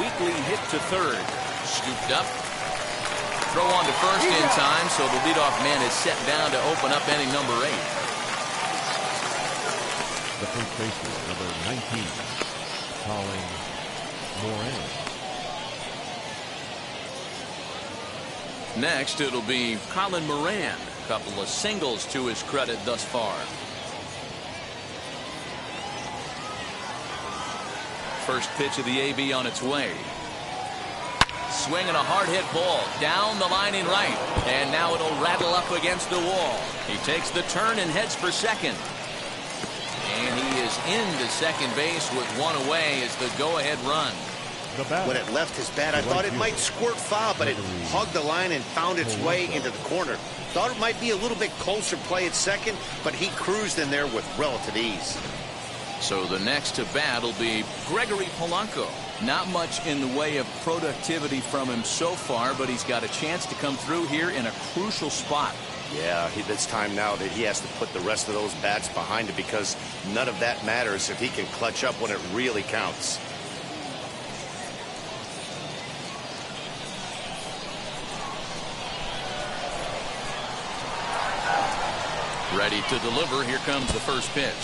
Weekly hit to third. Scooped up. Throw on to first in time, so the leadoff man is set down to open up inning number 8. The first baseman, number 19, Colin Moran. Next, it'll be Colin Moran. Couple of singles to his credit thus far. First pitch of the AB on its way. Swinging a hard hit ball down the line in right, and now it'll rattle up against the wall. He takes the turn and heads for second, and he is into second base with 1 away as the go-ahead run. When it left his bat, I thought it might squirt foul, but it hugged the line and found its way into the corner. Thought it might be a little bit closer play at second, but he cruised in there with relative ease. So the next to bat will be Gregory Polanco. Not much in the way of productivity from him so far, but he's got a chance to come through here in a crucial spot. Yeah, it's time now that he has to put the rest of those bats behind it, because none of that matters if he can clutch up when it really counts. Ready to deliver. Here comes the first pitch.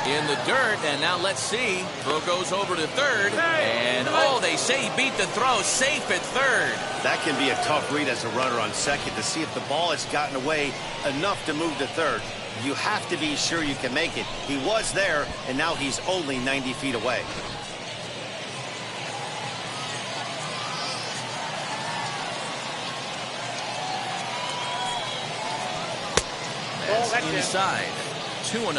In the dirt, and now let's see. Throw goes over to third, and oh, they say he beat the throw. Safe at third. That can be a tough read as a runner on second to see if the ball has gotten away enough to move to third. You have to be sure you can make it. He was there, and now he's only 90 feet away. That's inside. 2-0.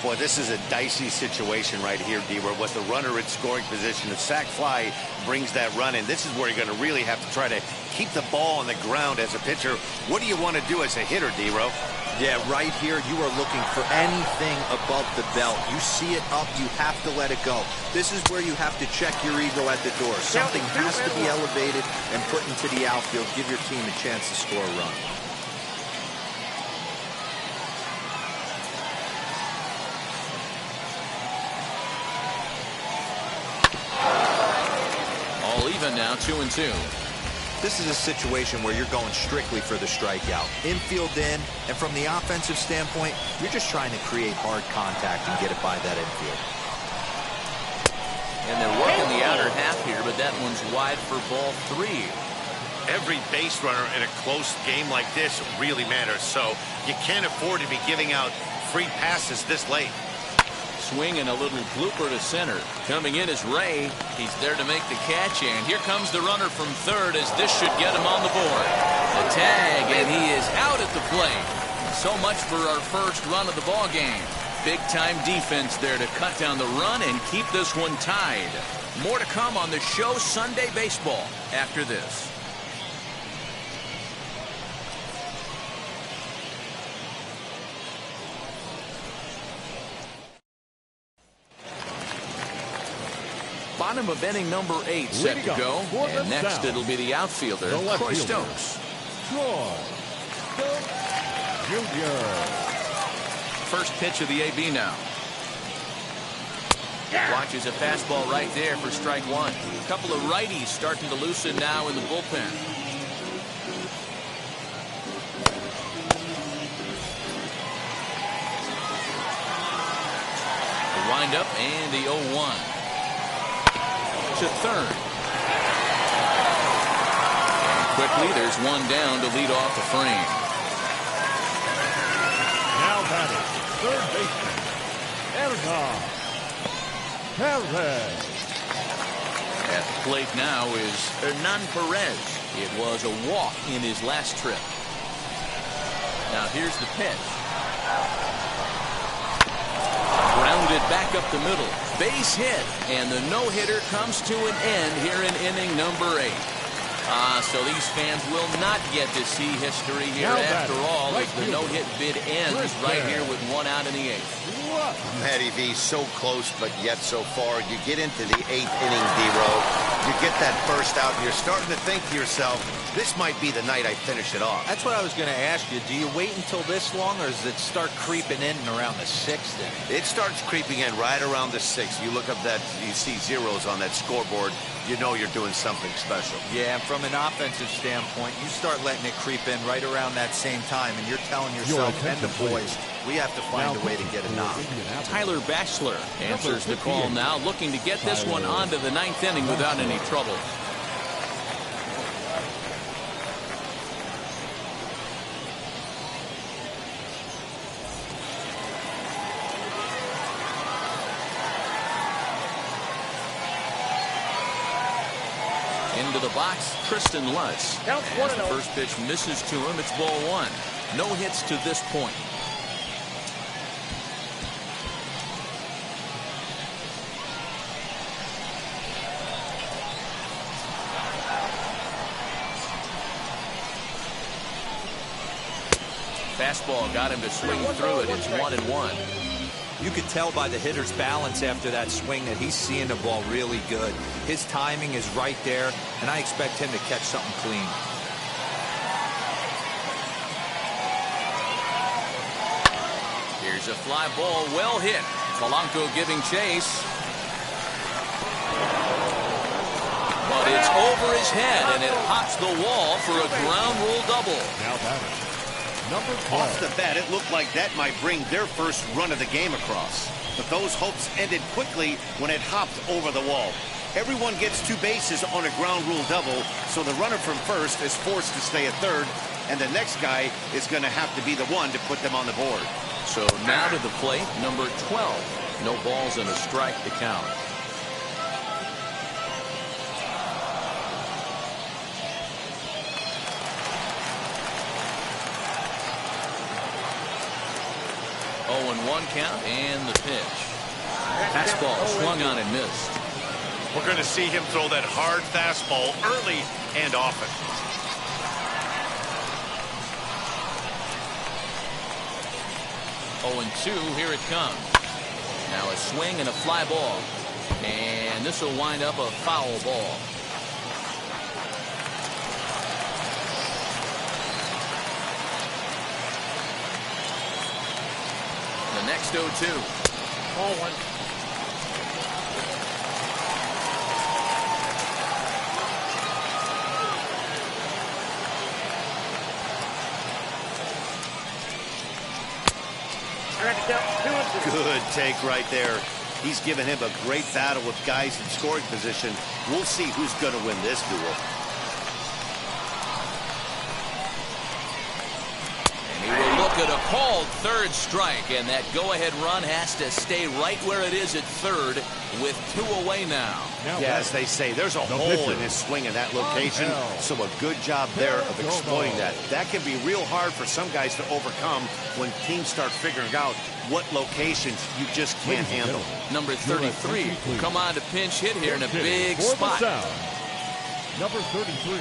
Boy, this is a dicey situation right here, D, where with the runner in scoring position, the sac fly brings that run in. This is where you're going to really have to try to keep the ball on the ground as a pitcher. What do you want to do as a hitter, D-Ro? Yeah, right here, you are looking for anything above the belt. You see it up, you have to let it go. This is where you have to check your ego at the door. Something has to be elevated and put into the outfield. Give your team a chance to score a run. Even now, 2-2. This is a situation where you're going strictly for the strikeout. Infield in, and from the offensive standpoint, you're just trying to create hard contact and get it by that infield. And they're working the outer half here, but that one's wide for ball 3. Every base runner in a close game like this really matters, so you can't afford to be giving out free passes this late. Swing and a little blooper to center. Coming in is Ray. He's there to make the catch, and here comes the runner from third as this should get him on the board. The tag, and he is out at the plate. So much for our first run of the ball game. Big-time defense there to cut down the run and keep this one tied. More to come on the show Sunday Baseball after this. Bottom of inning number 8 set to go. And next it'll be the outfielder, Troy Stokes. Troy Stokes Jr. First pitch of the AB now. Watches a fastball right there for strike 1. A couple of righties starting to loosen now in the bullpen. The windup and the 0-1. To third. And quickly there's one down to lead off the frame. Now batting, third baseman, Edgar Perez. At the plate now is Hernan Perez. It was a walk in his last trip. Now here's the pitch. Grounded back up the middle. Base hit. And the no-hitter comes to an end here in inning number 8. So these fans will not get to see history here after all as the no-hit bid ends right here with 1 out in the 8th. Matty V, so close, but yet so far. You get into the 8th inning, D-Row. You get that first out, and you're starting to think to yourself, this might be the night I finish it off. That's what I was going to ask you. Do you wait until this long, or does it start creeping in around the 6th inning? It starts creeping in right around the 6th. You look up that, you see zeros on that scoreboard, you know you're doing something special. Yeah, and from an offensive standpoint, you start letting it creep in right around that same time, and you're telling yourself and the boys, we have to find a way to get a knock. Tyler Batchelor answers the call now, looking to get this one onto the 9th inning without any trouble. Into the box, Tristan Lutz. Counts As 1-0. the first pitch misses to him, it's ball 1. No hits to this point. Fastball got him to swing through it. It's 1-1. You could tell by the hitter's balance after that swing that he's seeing the ball really good. His timing is right there, and I expect him to catch something clean. Here's a fly ball, well hit. Polanco giving chase. But it's over his head, and it hops the wall for a ground rule double. Now batting, number 12. Off the bat, it looked like that might bring their first run of the game across. But those hopes ended quickly when it hopped over the wall. Everyone gets 2 bases on a ground rule double, so the runner from first is forced to stay at third, and the next guy is going to have to be the one to put them on the board. So now to the plate, number 12. No balls and a strike to count. Oh, 1 count and the pitch. Fastball swung on and missed. We're going to see him throw that hard fastball early and often. 0-2, here it comes. Now a swing and a fly ball. And this will wind up a foul ball. The next 0-2. Ball 1. Good take right there. He's given him a great battle with guys in scoring position. We'll see who's going to win this duel. And he will look at a called third strike, and that go-ahead run has to stay right where it is at third with 2 away now. Yeah, as they say, there's a hole in his swing in that location, so a good job there of exploiting that. That can be real hard for some guys to overcome when teams start figuring out what locations you just can't handle. Number 33 will come on to pinch hit here in a big spot. Number 33.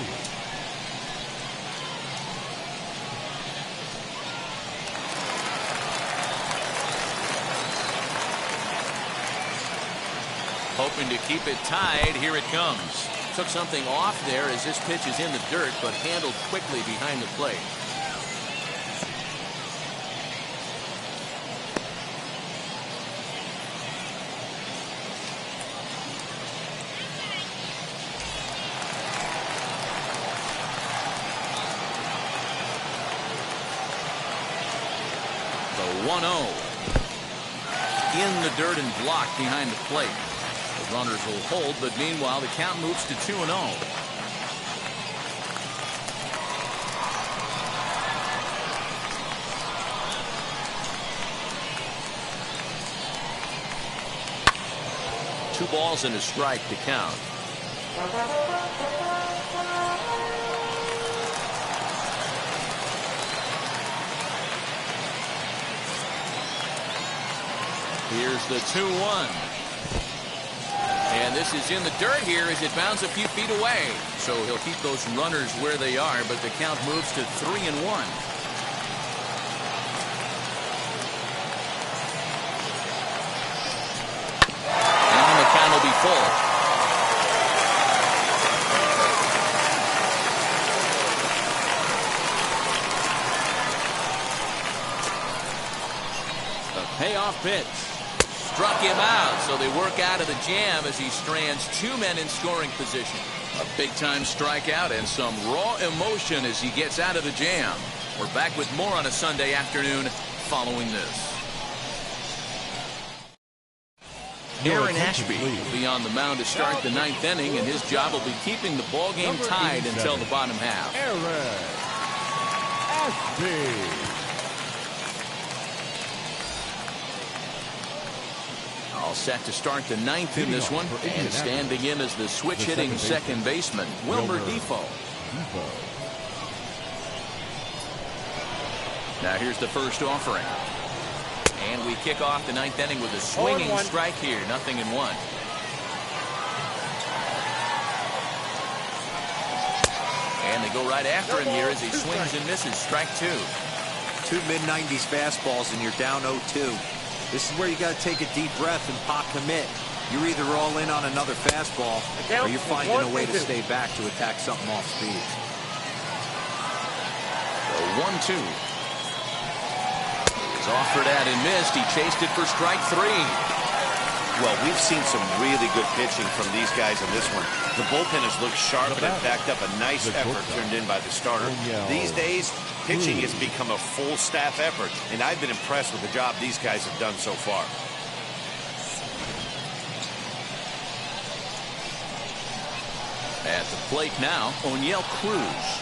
hoping to keep it tied. Here it comes. Took something off there as this pitch is in the dirt, but handled quickly behind the plate. The 1-0. In the dirt and blocked behind the plate. The runners will hold, but meanwhile the count moves to 2-0. Two balls and a strike to count. Here's the 2-1. And this is in the dirt here as it bounds a few feet away. So he'll keep those runners where they are, but the count moves to 3-1. And the count will be full. The payoff pitch. Struck him out, so they work out of the jam as he strands two men in scoring position. A big-time strikeout and some raw emotion as he gets out of the jam. We're back with more on a Sunday afternoon following this. Aaron Ashby will be on the mound to start the ninth inning, and his job will be keeping the ball game tied until the bottom half. Aaron Ashby. All set to start the ninth in this one, and standing in as the switch-hitting second baseman, Wilmer Difo. Now here's the first offering. And we kick off the ninth inning with a swinging strike here, 0-1. And they go right after him here as he swings and misses, strike two. Two mid-90s fastballs and you're down 0-2. This is where you got to take a deep breath and pop commit. You're either all in on another fastball or you're finding a way to stay back to attack something off speed. The 1-2. He's offered at and missed. He chased it for strike three. Well, we've seen some really good pitching from these guys in this one. The bullpen has looked sharp and it backed up a nice effort turned in by the starter. These days, pitching has become a full staff effort, and I've been impressed with the job these guys have done so far. At the plate now, O'Neill Cruz,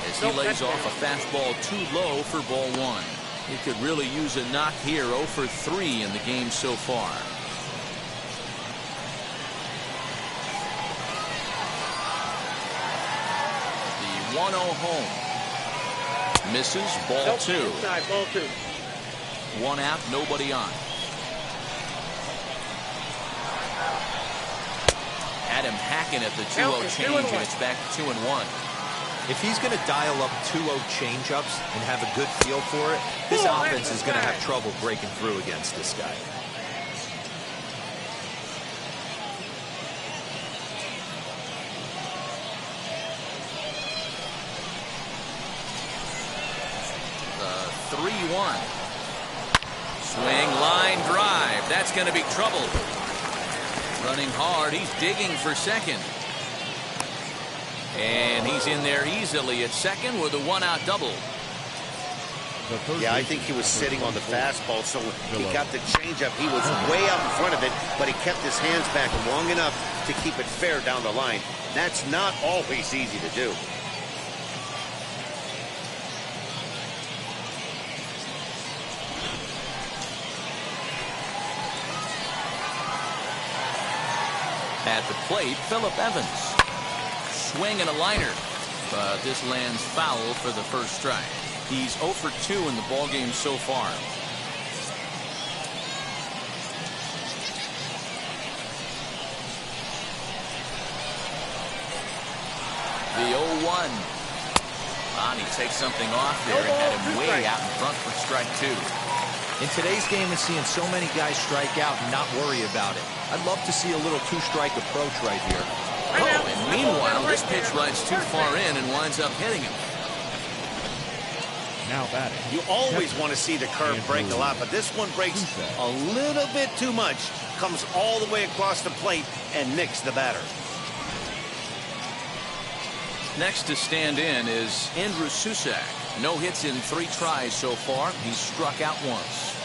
as he lays off a fastball too low for ball one. He could really use a knock here. 0 for 3 in the game so far. The 1-0 home. Misses, ball two. Ball two. One out, nobody on. Adam hacking at the 2-0 change, and it's back to 2-1. If he's going to dial up 2-0 changeups and have a good feel for it, this offense is going to have trouble breaking through against this guy. The 3-1. Swing, line drive. That's going to be trouble. Running hard. He's digging for second. And he's in there easily at second with a one-out double. Yeah, I think he was sitting on the fastball, so he got the changeup. He was way out in front of it, but he kept his hands back long enough to keep it fair down the line. That's not always easy to do. At the plate, Phillip Evans. Swing and a liner, but this lands foul for the first strike. He's 0 for 2 in the ballgame so far. The 0-1. Bonnie takes something off there and had him way out in front for strike two. In today's game, we're seeing so many guys strike out and not worry about it. I'd love to see a little two-strike approach right here. Oh, and meanwhile, this pitch rides too far in and winds up hitting him. Now batting. You always want to see the curve break a lot, but this one breaks a little bit too much. Comes all the way across the plate and nicks the batter. Next to stand in is Andrew Susac. No hits in 3 tries so far. He's struck out once.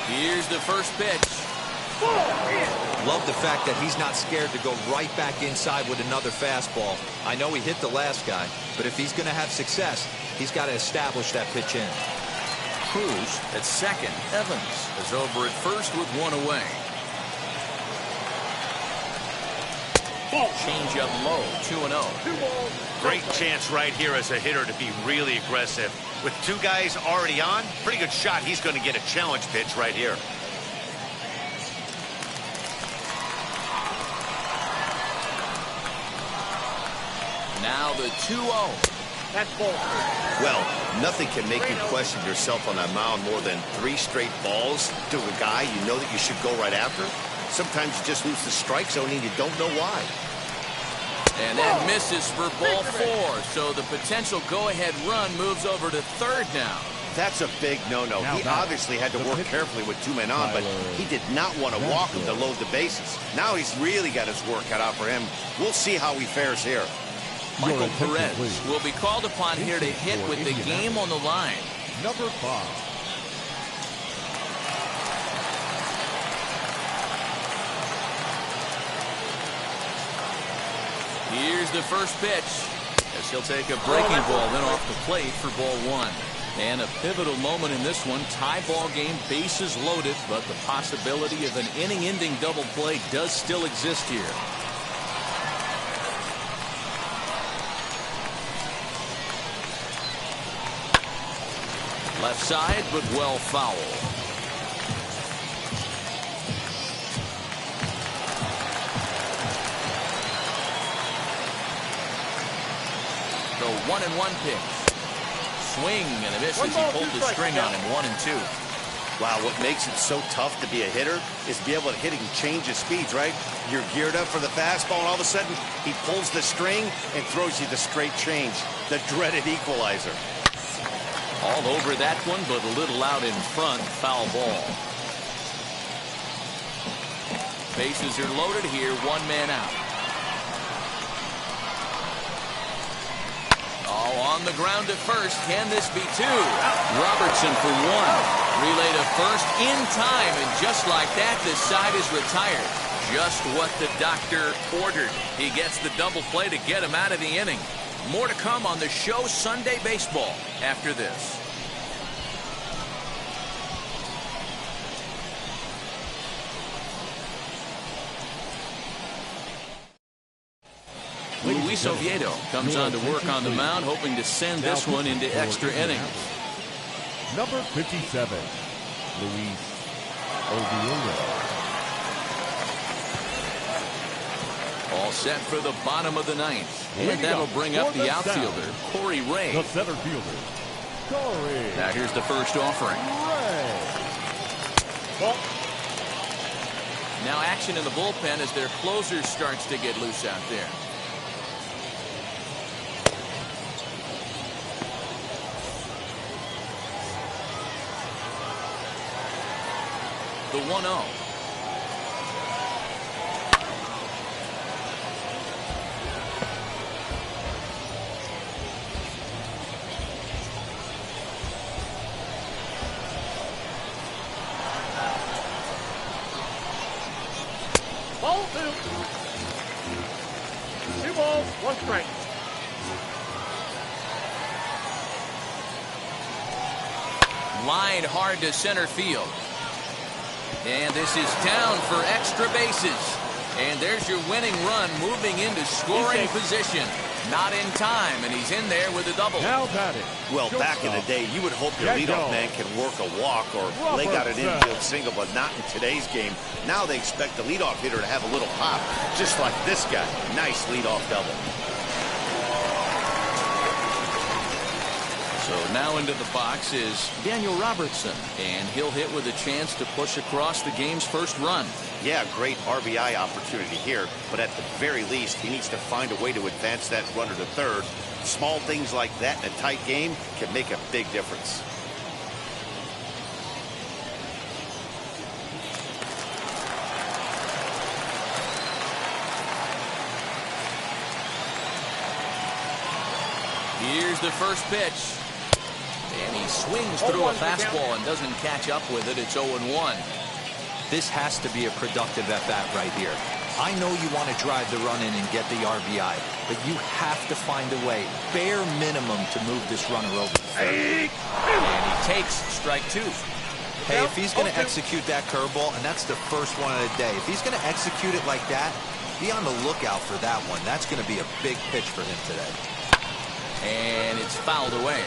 Here's the first pitch. Love the fact that he's not scared to go right back inside with another fastball. I know he hit the last guy, but if he's going to have success, he's got to establish that pitch in. Cruz at second. Evans is over at first with 1 away. Change up low, 2-0. Great chance right here as a hitter to be really aggressive. With 2 guys already on, pretty good shot. He's going to get a challenge pitch right here. Now the 2-0. That's ball. Well, nothing can make you question yourself on that mound more than 3 straight balls to a guy you know that you should go right after. Sometimes you just lose the strike zone and you don't know why. And that misses for ball 4. So the potential go-ahead run moves over to third now. That's a big no-no. He obviously had to work carefully with 2 men on, but he did not want to walk him to load the bases. Now he's really got his work cut out for him. We'll see how he fares here. Michael Perez will be called upon here to hit with the game on the line. Number 5. Here's the first pitch as he'll take a breaking ball then off the plate for ball 1. And a pivotal moment in this one. Tie ball game, bases loaded, but the possibility of an inning-ending double play does still exist here. Left side, but well foul. The 1-1 pitch. Swing and a miss as he pulled the string on him. 1-2. Wow, what makes it so tough to be a hitter is to be able to hit and change his speeds, right? You're geared up for the fastball, and all of a sudden, he pulls the string and throws you the straight change, the dreaded equalizer. All over that one, but a little out in front. Foul ball. Bases are loaded here. 1 man out. Oh, on the ground at first. Can this be 2? Robertson for 1. Relay to first in time, and just like that, the side is retired. Just what the doctor ordered. He gets the double play to get him out of the inning. More to come on the show Sunday Baseball after this. Luis Oviedo comes on to work on the mound, hoping to send this one into extra innings. Number 57, Luis Oviedo. All set for the bottom of the 9th. And that'll bring up the outfielder, Corey Ray. The center fielder, Corey. Now here's the first offering. Ball. Now action in the bullpen as their closer starts to get loose out there. The 1-0. Ball 2. 2 balls, 1 strike. Lined hard to center field. And this is down for extra bases. And there's your winning run moving into scoring position. Not in time, and he's in there with a double. Now batting. Well, back in the day, you would hope your leadoff man can work a walk or leg out an infield single, but not in today's game. Now they expect the leadoff hitter to have a little pop, just like this guy. Nice leadoff double. So now into the box is Daniel Robertson, and he'll hit with a chance to push across the game's first run. Yeah, great RBI opportunity here, but at the very least, he needs to find a way to advance that runner to third. Small things like that in a tight game can make a big difference. Here's the first pitch. And he swings through a fastball and doesn't catch up with it. It's 0-1. This has to be a productive at-bat right here. I know you want to drive the run in and get the RBI, but you have to find a way, bare minimum, to move this runner over. And he takes strike two. Hey, if he's going to execute that curveball, and that's the first one of the day, if he's going to execute it like that, be on the lookout for that one. That's going to be a big pitch for him today. And it's fouled away.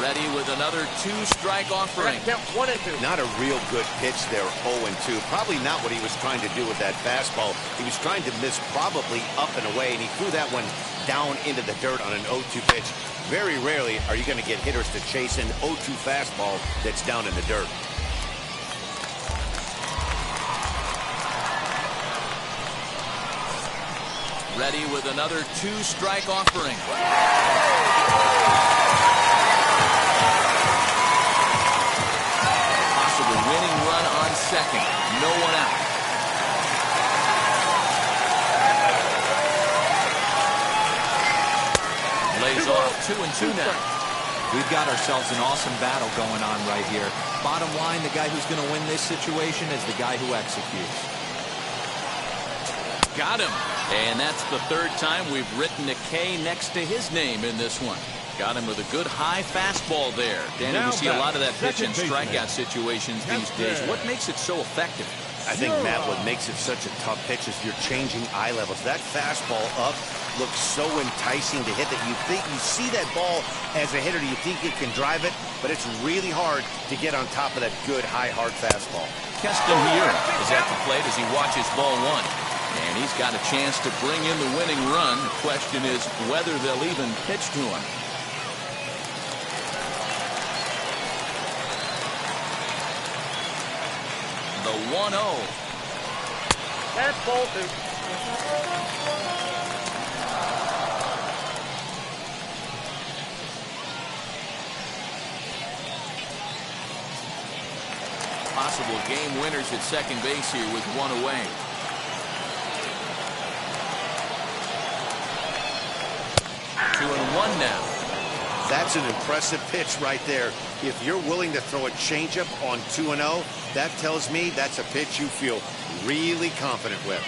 Ready with another two-strike offering. Count 1 and 2. Not a real good pitch there, 0-2. Probably not what he was trying to do with that fastball. He was trying to miss probably up and away, and he threw that one down into the dirt on an 0-2 pitch. Very rarely are you going to get hitters to chase an 0-2 fastball that's down in the dirt. Ready with another two-strike offering. Possible winning run on second. No one out. Lays off 2-2 now. We've got ourselves an awesome battle going on right here. Bottom line, the guy who's going to win this situation is the guy who executes. Got him. And that's the third time we've written a K next to his name in this one. Got him with a good high fastball there. Danny, we see a lot of that pitch and strikeout situations these days. What makes it so effective? I think, Matt, what makes it such a tough pitch is you're changing eye levels. That fastball up looks so enticing to hit that you think you see that ball as a hitter, you think you can drive it, but it's really hard to get on top of that good high hard fastball. Keston Hiura is at the plate as he watches ball one. And he's got a chance to bring in the winning run. The question is whether they'll even pitch to him. The 1-0. That's ball 2. Possible game winners at second base here with one away. Two and one now. That's an impressive pitch right there. If you're willing to throw a changeup on 2-0, that tells me that's a pitch you feel really confident with.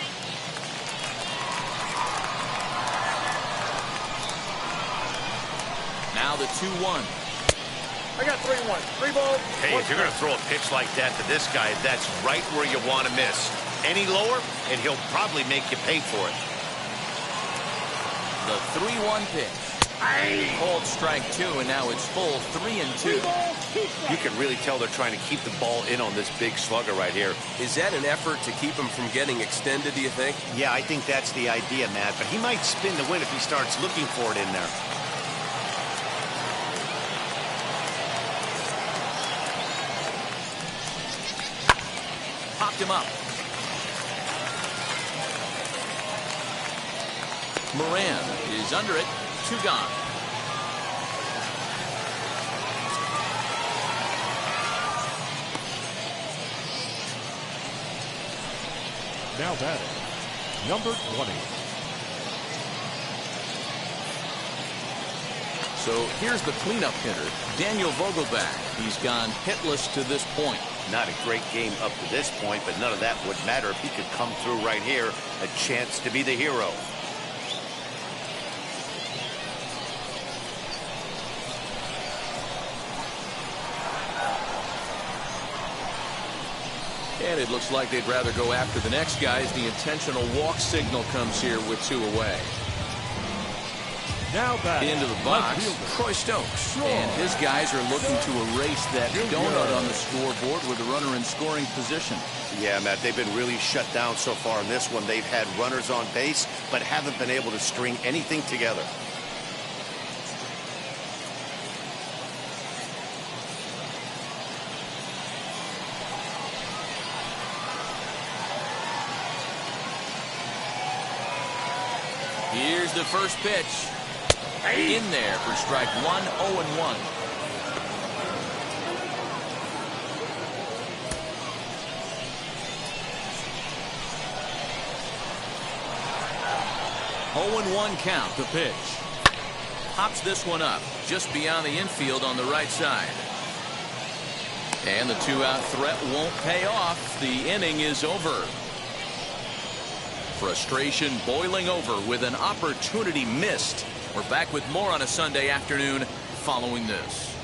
Now the 2-1. I got 3-1. 3 balls. Hey, if you're going to throw a pitch like that to this guy, that's right where you want to miss. Any lower, and he'll probably make you pay for it. The 3-1 pitch. Called strike two, and now it's full 3-2. You can really tell they're trying to keep the ball in on this big slugger right here. Is that an effort to keep him from getting extended, do you think? Yeah, I think that's the idea, Matt, but he might spin the win if he starts looking for it in there. Popped him up. Moran is under it. 2 gone. Now batting, number 20. So here's the cleanup hitter, Daniel Vogelbach. He's gone hitless to this point. Not a great game up to this point, but none of that would matter if he could come through right here. A chance to be the hero. And it looks like they'd rather go after the next guy as the intentional walk signal comes here with 2 away. Now back. Into the box, Troy Stokes. And his guys are looking to erase that donut on the scoreboard with a runner in scoring position. Yeah, Matt, they've been really shut down so far in this one. They've had runners on base, but haven't been able to string anything together. Here's the first pitch. In there for strike 1, 0-1. Oh-1 count. The pitch. Pops this one up just beyond the infield on the right side. And the 2-out threat won't pay off. The inning is over. Frustration boiling over with an opportunity missed. We're back with more on a Sunday afternoon following this.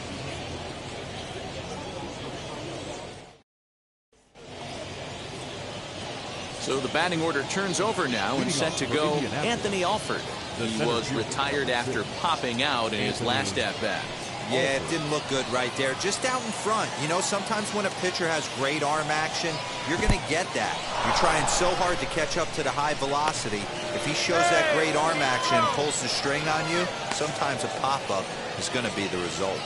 So the batting order turns over now and set to go Anthony Alford. He was retired after popping out in his last at-bat. Yeah, it didn't look good right there. Just out in front. You know, sometimes when a pitcher has great arm action, you're going to get that. You're trying so hard to catch up to the high velocity. If he shows that great arm action, pulls the string on you, sometimes a pop-up is going to be the result.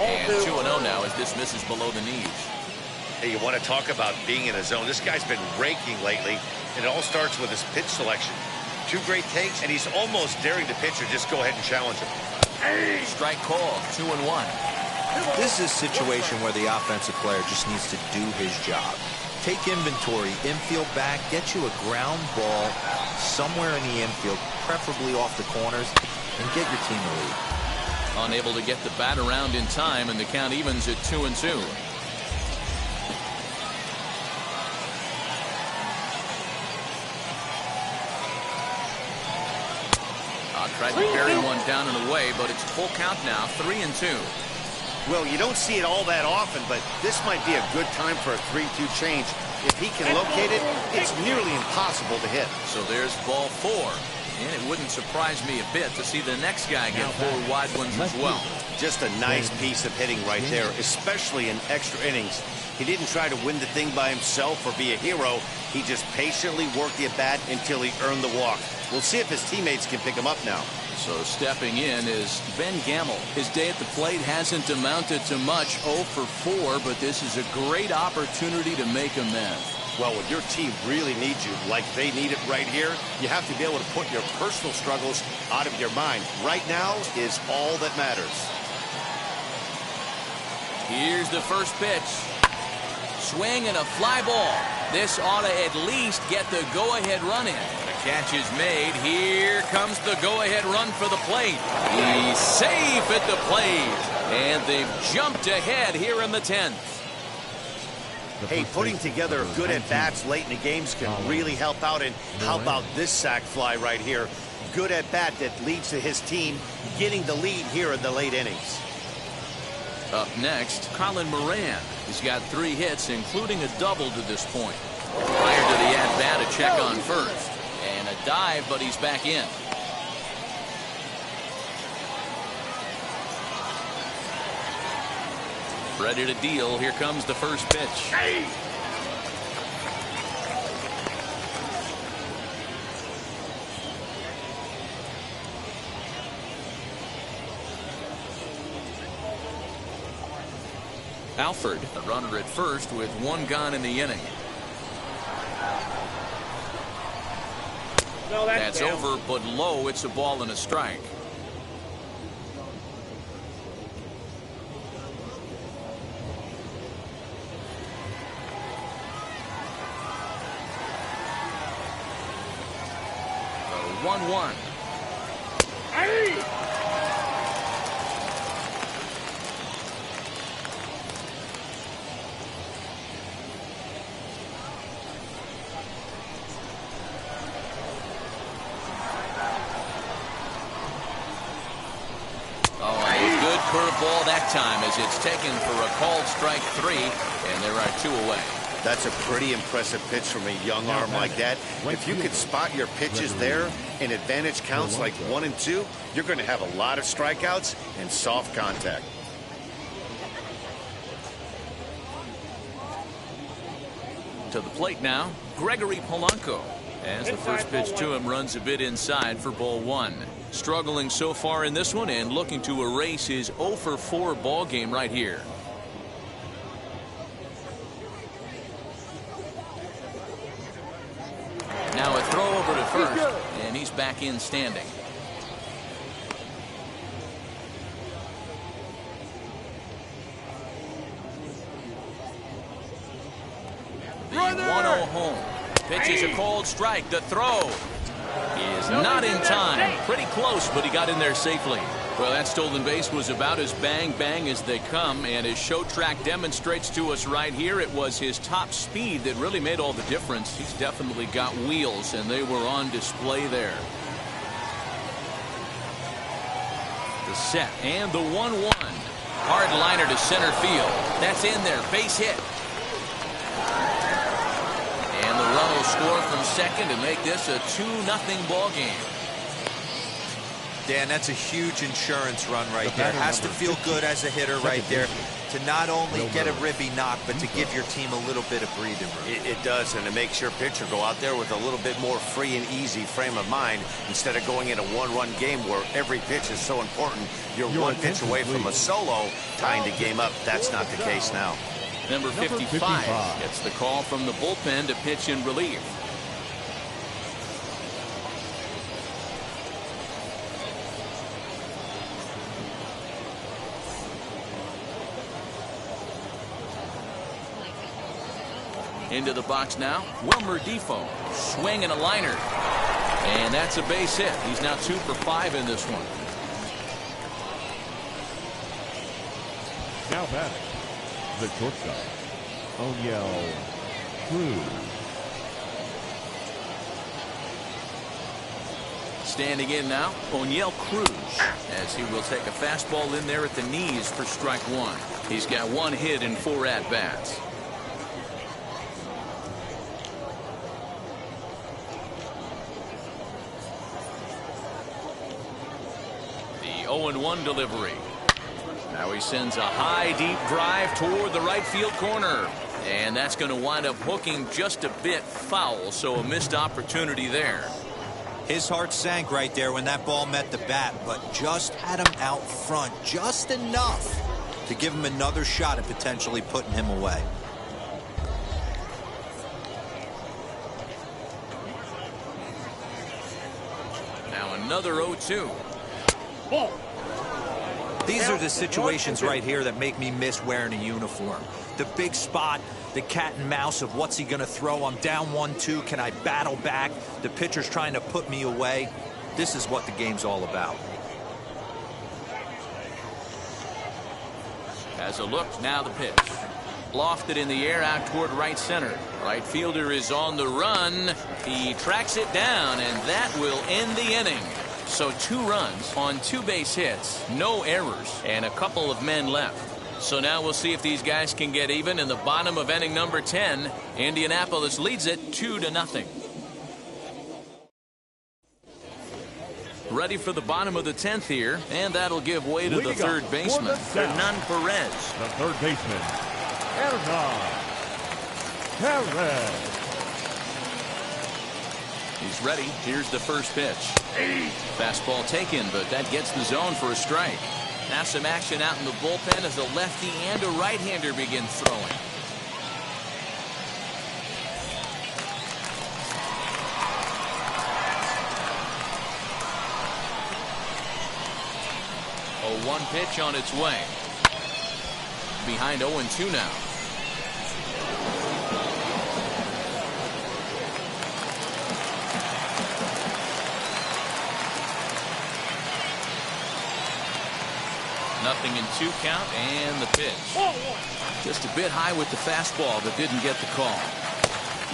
And 2-0 now as this misses below the knees. Hey, you want to talk about being in a zone. This guy's been raking lately, and it all starts with his pitch selection. 2 great takes, and he's almost daring the pitcher just go ahead and challenge him. Strike call, 2-1. This is a situation where the offensive player just needs to do his job. Take inventory, infield back, get you a ground ball somewhere in the infield, preferably off the corners, and get your team a lead. Unable to get the bat around in time, and the count evens at 2-2. Tried to bury one down and away, but it's full count now, 3-2. Well, you don't see it all that often, but this might be a good time for a 3-2 change. If he can locate it, it's nearly impossible to hit. So there's ball 4. And it wouldn't surprise me a bit to see the next guy get 4 wide ones as well. Just a nice piece of hitting right there, especially in extra innings. He didn't try to win the thing by himself or be a hero. He just patiently worked the at-bat until he earned the walk. We'll see if his teammates can pick him up now. So stepping in is Ben Gamel. His day at the plate hasn't amounted to much, 0 for 4, but this is a great opportunity to make amends. Well, when your team really needs you, like they need it right here, you have to be able to put your personal struggles out of your mind. Right now is all that matters. Here's the first pitch. Swing and a fly ball. This ought to at least get the go-ahead run in. The catch is made. Here comes the go-ahead run for the plate. He's safe at the plate. And they've jumped ahead here in the 10th. Hey, putting together good at-bats late in the games can really help out. And how about this sac fly right here? Good at-bat that leads to his team getting the lead here in the late innings. Up next, Colin Moran. He's got 3 hits, including a double to this point. Prior to the at-bat, a check on first. And a dive, but he's back in. Ready to deal. Here comes the first pitch. Alford, the runner at first with 1 gone in the inning. No, that's over, but low. It's a ball and a strike. So 1-1. curveball that time as it's taken for a called strike 3, and there are 2 away. That's a pretty impressive pitch from a young arm like that. If you could spot your pitches there in advantage counts like 1 and 2, you're going to have a lot of strikeouts and soft contact. To the plate now, Gregory Polanco. As the first pitch to him runs a bit inside for ball 1. Struggling so far in this one and looking to erase his 0 for 4 ball game right here. Now a throw over to first, and he's back in standing. The 1-0 home. Pitches a called strike. The throw is not in time. Pretty close, but he got in there safely. Well, that stolen base was about as bang as they come, and as Show Track demonstrates to us right here, it was his top speed that really made all the difference. He's definitely got wheels, and they were on display there. The set and the 1-1. Hard liner to center field. That's in there. Base hit. And the run will score from second to make this a 2-0 ball game. Dan, that's a huge insurance run right there. Has to feel good as a hitter right there to not only get a ribby knock, but to give your team a little bit of breathing room. It does, and it makes your pitcher go out there with a little bit more free and easy frame of mind instead of going in a one-run game where every pitch is so important. You're one pitch away from a solo tying the game up. That's not the case now. Number 55 gets the call from the bullpen to pitch in relief. Into the box now, Wilmer Difo. Swing and a liner. And that's a base hit. He's now 2 for 5 in this one. Now batting, the shortstop, Oneil Cruz. Standing in now, Oneil Cruz, as he will take a fastball in there at the knees for strike 1. He's got 1 hit in 4 at-bats. The 0-1 delivery. Now he sends a high, deep drive toward the right field corner. And that's going to wind up hooking just a bit foul, so a missed opportunity there. His heart sank right there when that ball met the bat, but just had him out front just enough to give him another shot at potentially putting him away. Now another 0-2. These are the situations right here that make me miss wearing a uniform. The big spot, the cat and mouse of what's he going to throw. I'm down 1-2. Can I battle back? The pitcher's trying to put me away. This is what the game's all about. As a look, now the pitch. Lofted in the air out toward right center. Right fielder is on the run. He tracks it down, and that will end the inning. So 2 runs on 2 base hits, no errors, and a couple of men left. So now we'll see if these guys can get even in the bottom of inning number 10. Indianapolis leads it 2-0. Ready for the bottom of the 10th here, and that'll give way to the third baseman, Hernan Perez. The third baseman, Hernan Perez. He's ready. Here's the first pitch. Fastball taken, but that gets the zone for a strike. Now some action out in the bullpen as a lefty and a right-hander begin throwing. A 1 pitch on its way. Behind 0-2 now. Nothing in 2 count, and the pitch. Just a bit high with the fastball, but didn't get the call.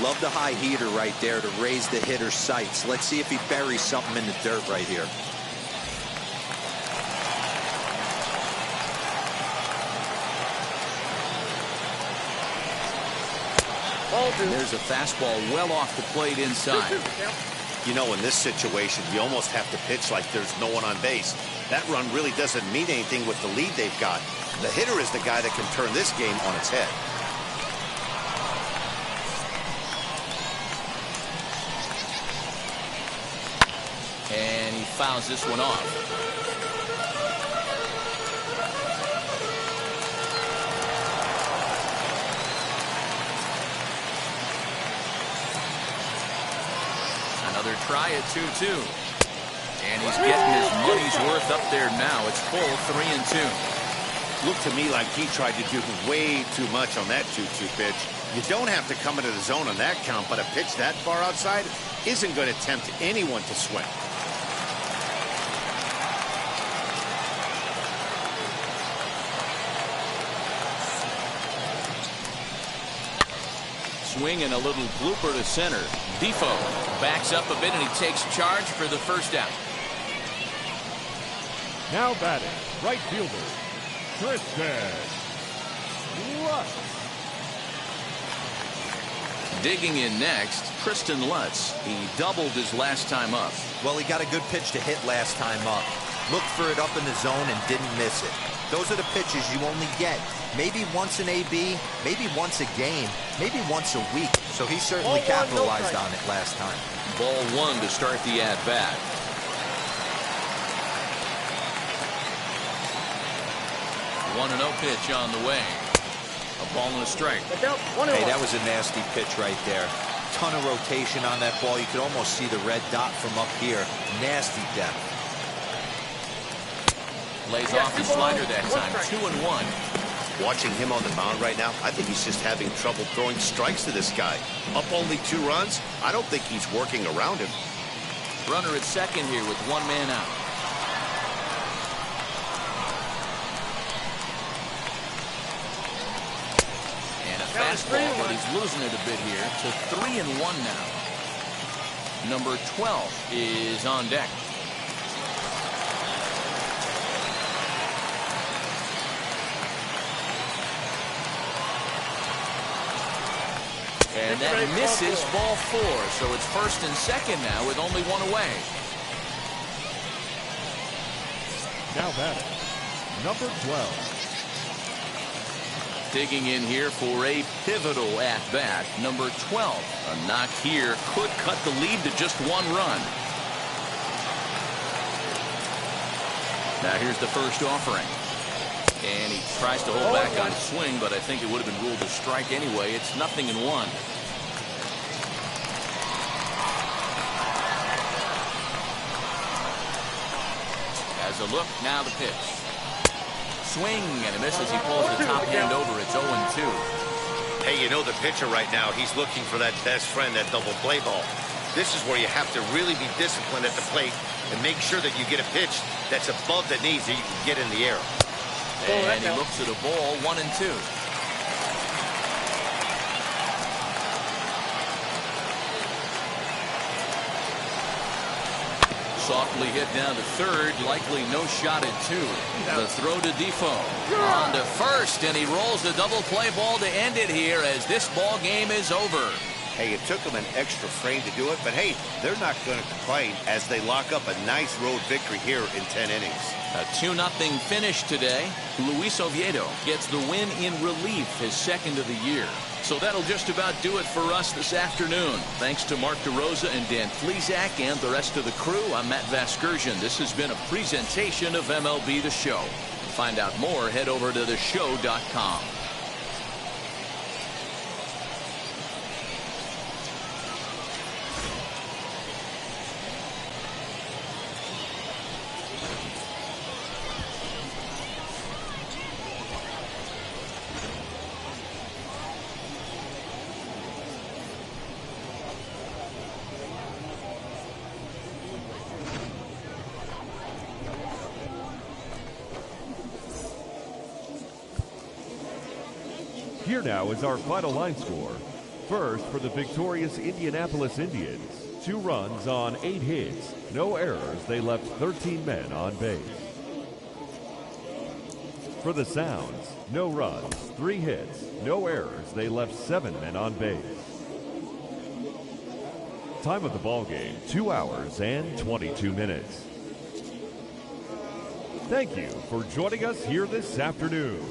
Love the high heater right there to raise the hitter's sights. Let's see if he buries something in the dirt right here. Ball 2. And there's a fastball well off the plate inside. 2-2. Count. You know, in this situation, you almost have to pitch like there's no one on base. That run really doesn't mean anything with the lead they've got. The hitter is the guy that can turn this game on its head. And he fouls this one off. Another try at 2-2. And he's getting his money's worth up there now. It's full 3-2. Looked to me like he tried to do way too much on that 2-2 pitch. You don't have to come into the zone on that count, but a pitch that far outside isn't going to tempt anyone to swing. Swing and a little blooper to center. Defoe backs up a bit and he takes charge for the first out. Now batting, right fielder, Tristan Lutz. Digging in next, Tristan Lutz. He doubled his last time up. Well, he got a good pitch to hit last time up. Looked for it up in the zone and didn't miss it. Those are the pitches you only get maybe once an AB, maybe once a game, maybe once a week. So he certainly capitalized on it last time. Ball 1 to start the at-bat. 1-0 pitch on the way. A ball and a strike. Hey, that was a nasty pitch right there. Ton of rotation on that ball. You could almost see the red dot from up here. Nasty depth. Lays off the slider that time. 2-1. Watching him on the mound right now, I think he's just having trouble throwing strikes to this guy. Up only 2 runs, I don't think he's working around him. Runner at second here with 1 man out. And a fastball, but he's losing it a bit here to 3-1 now. Number 12 is on deck. And that misses ball 4. So it's first and second now with only 1 away. Now batting, number 12. Digging in here for a pivotal at-bat. Number 12. A knock here could cut the lead to just 1 run. Now here's the first offering. And he tries to hold back on his swing, but I think it would have been ruled a strike anyway. It's 0-1. As a look, now the pitch. Swing and a miss as he pulls the top hand over. It's 0-2. Hey, you know the pitcher right now, he's looking for that best friend, that double play ball. This is where you have to really be disciplined at the plate and make sure that you get a pitch that's above the knees that you can get in the air. And he looks at a ball, 1-2. Softly hit down to third, likely no shot at 2. The throw to Defoe. On to first, and he rolls the double play ball to end it here as this ball game is over. Hey, it took them an extra frame to do it, but hey, they're not going to complain as they lock up a nice road victory here in 10 innings. A 2-0 finish today. Luis Oviedo gets the win in relief, his second of the year. So that'll just about do it for us this afternoon. Thanks to Mark DeRosa and Dan Flezak and the rest of the crew. I'm Matt Vasgersian. This has been a presentation of MLB The Show. To find out more, head over to theshow.com. Here now is our final line score. First, for the victorious Indianapolis Indians, 2 runs on 8 hits, no errors. They left 13 men on base. For the Sounds, no runs, 3 hits, no errors. They left 7 men on base. Time of the ball game, 2 hours and 22 minutes. Thank you for joining us here this afternoon.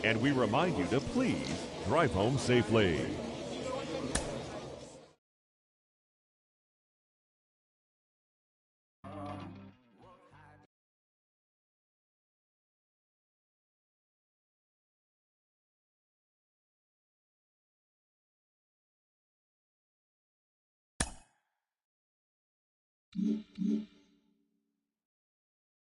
And we remind you to please drive home safely.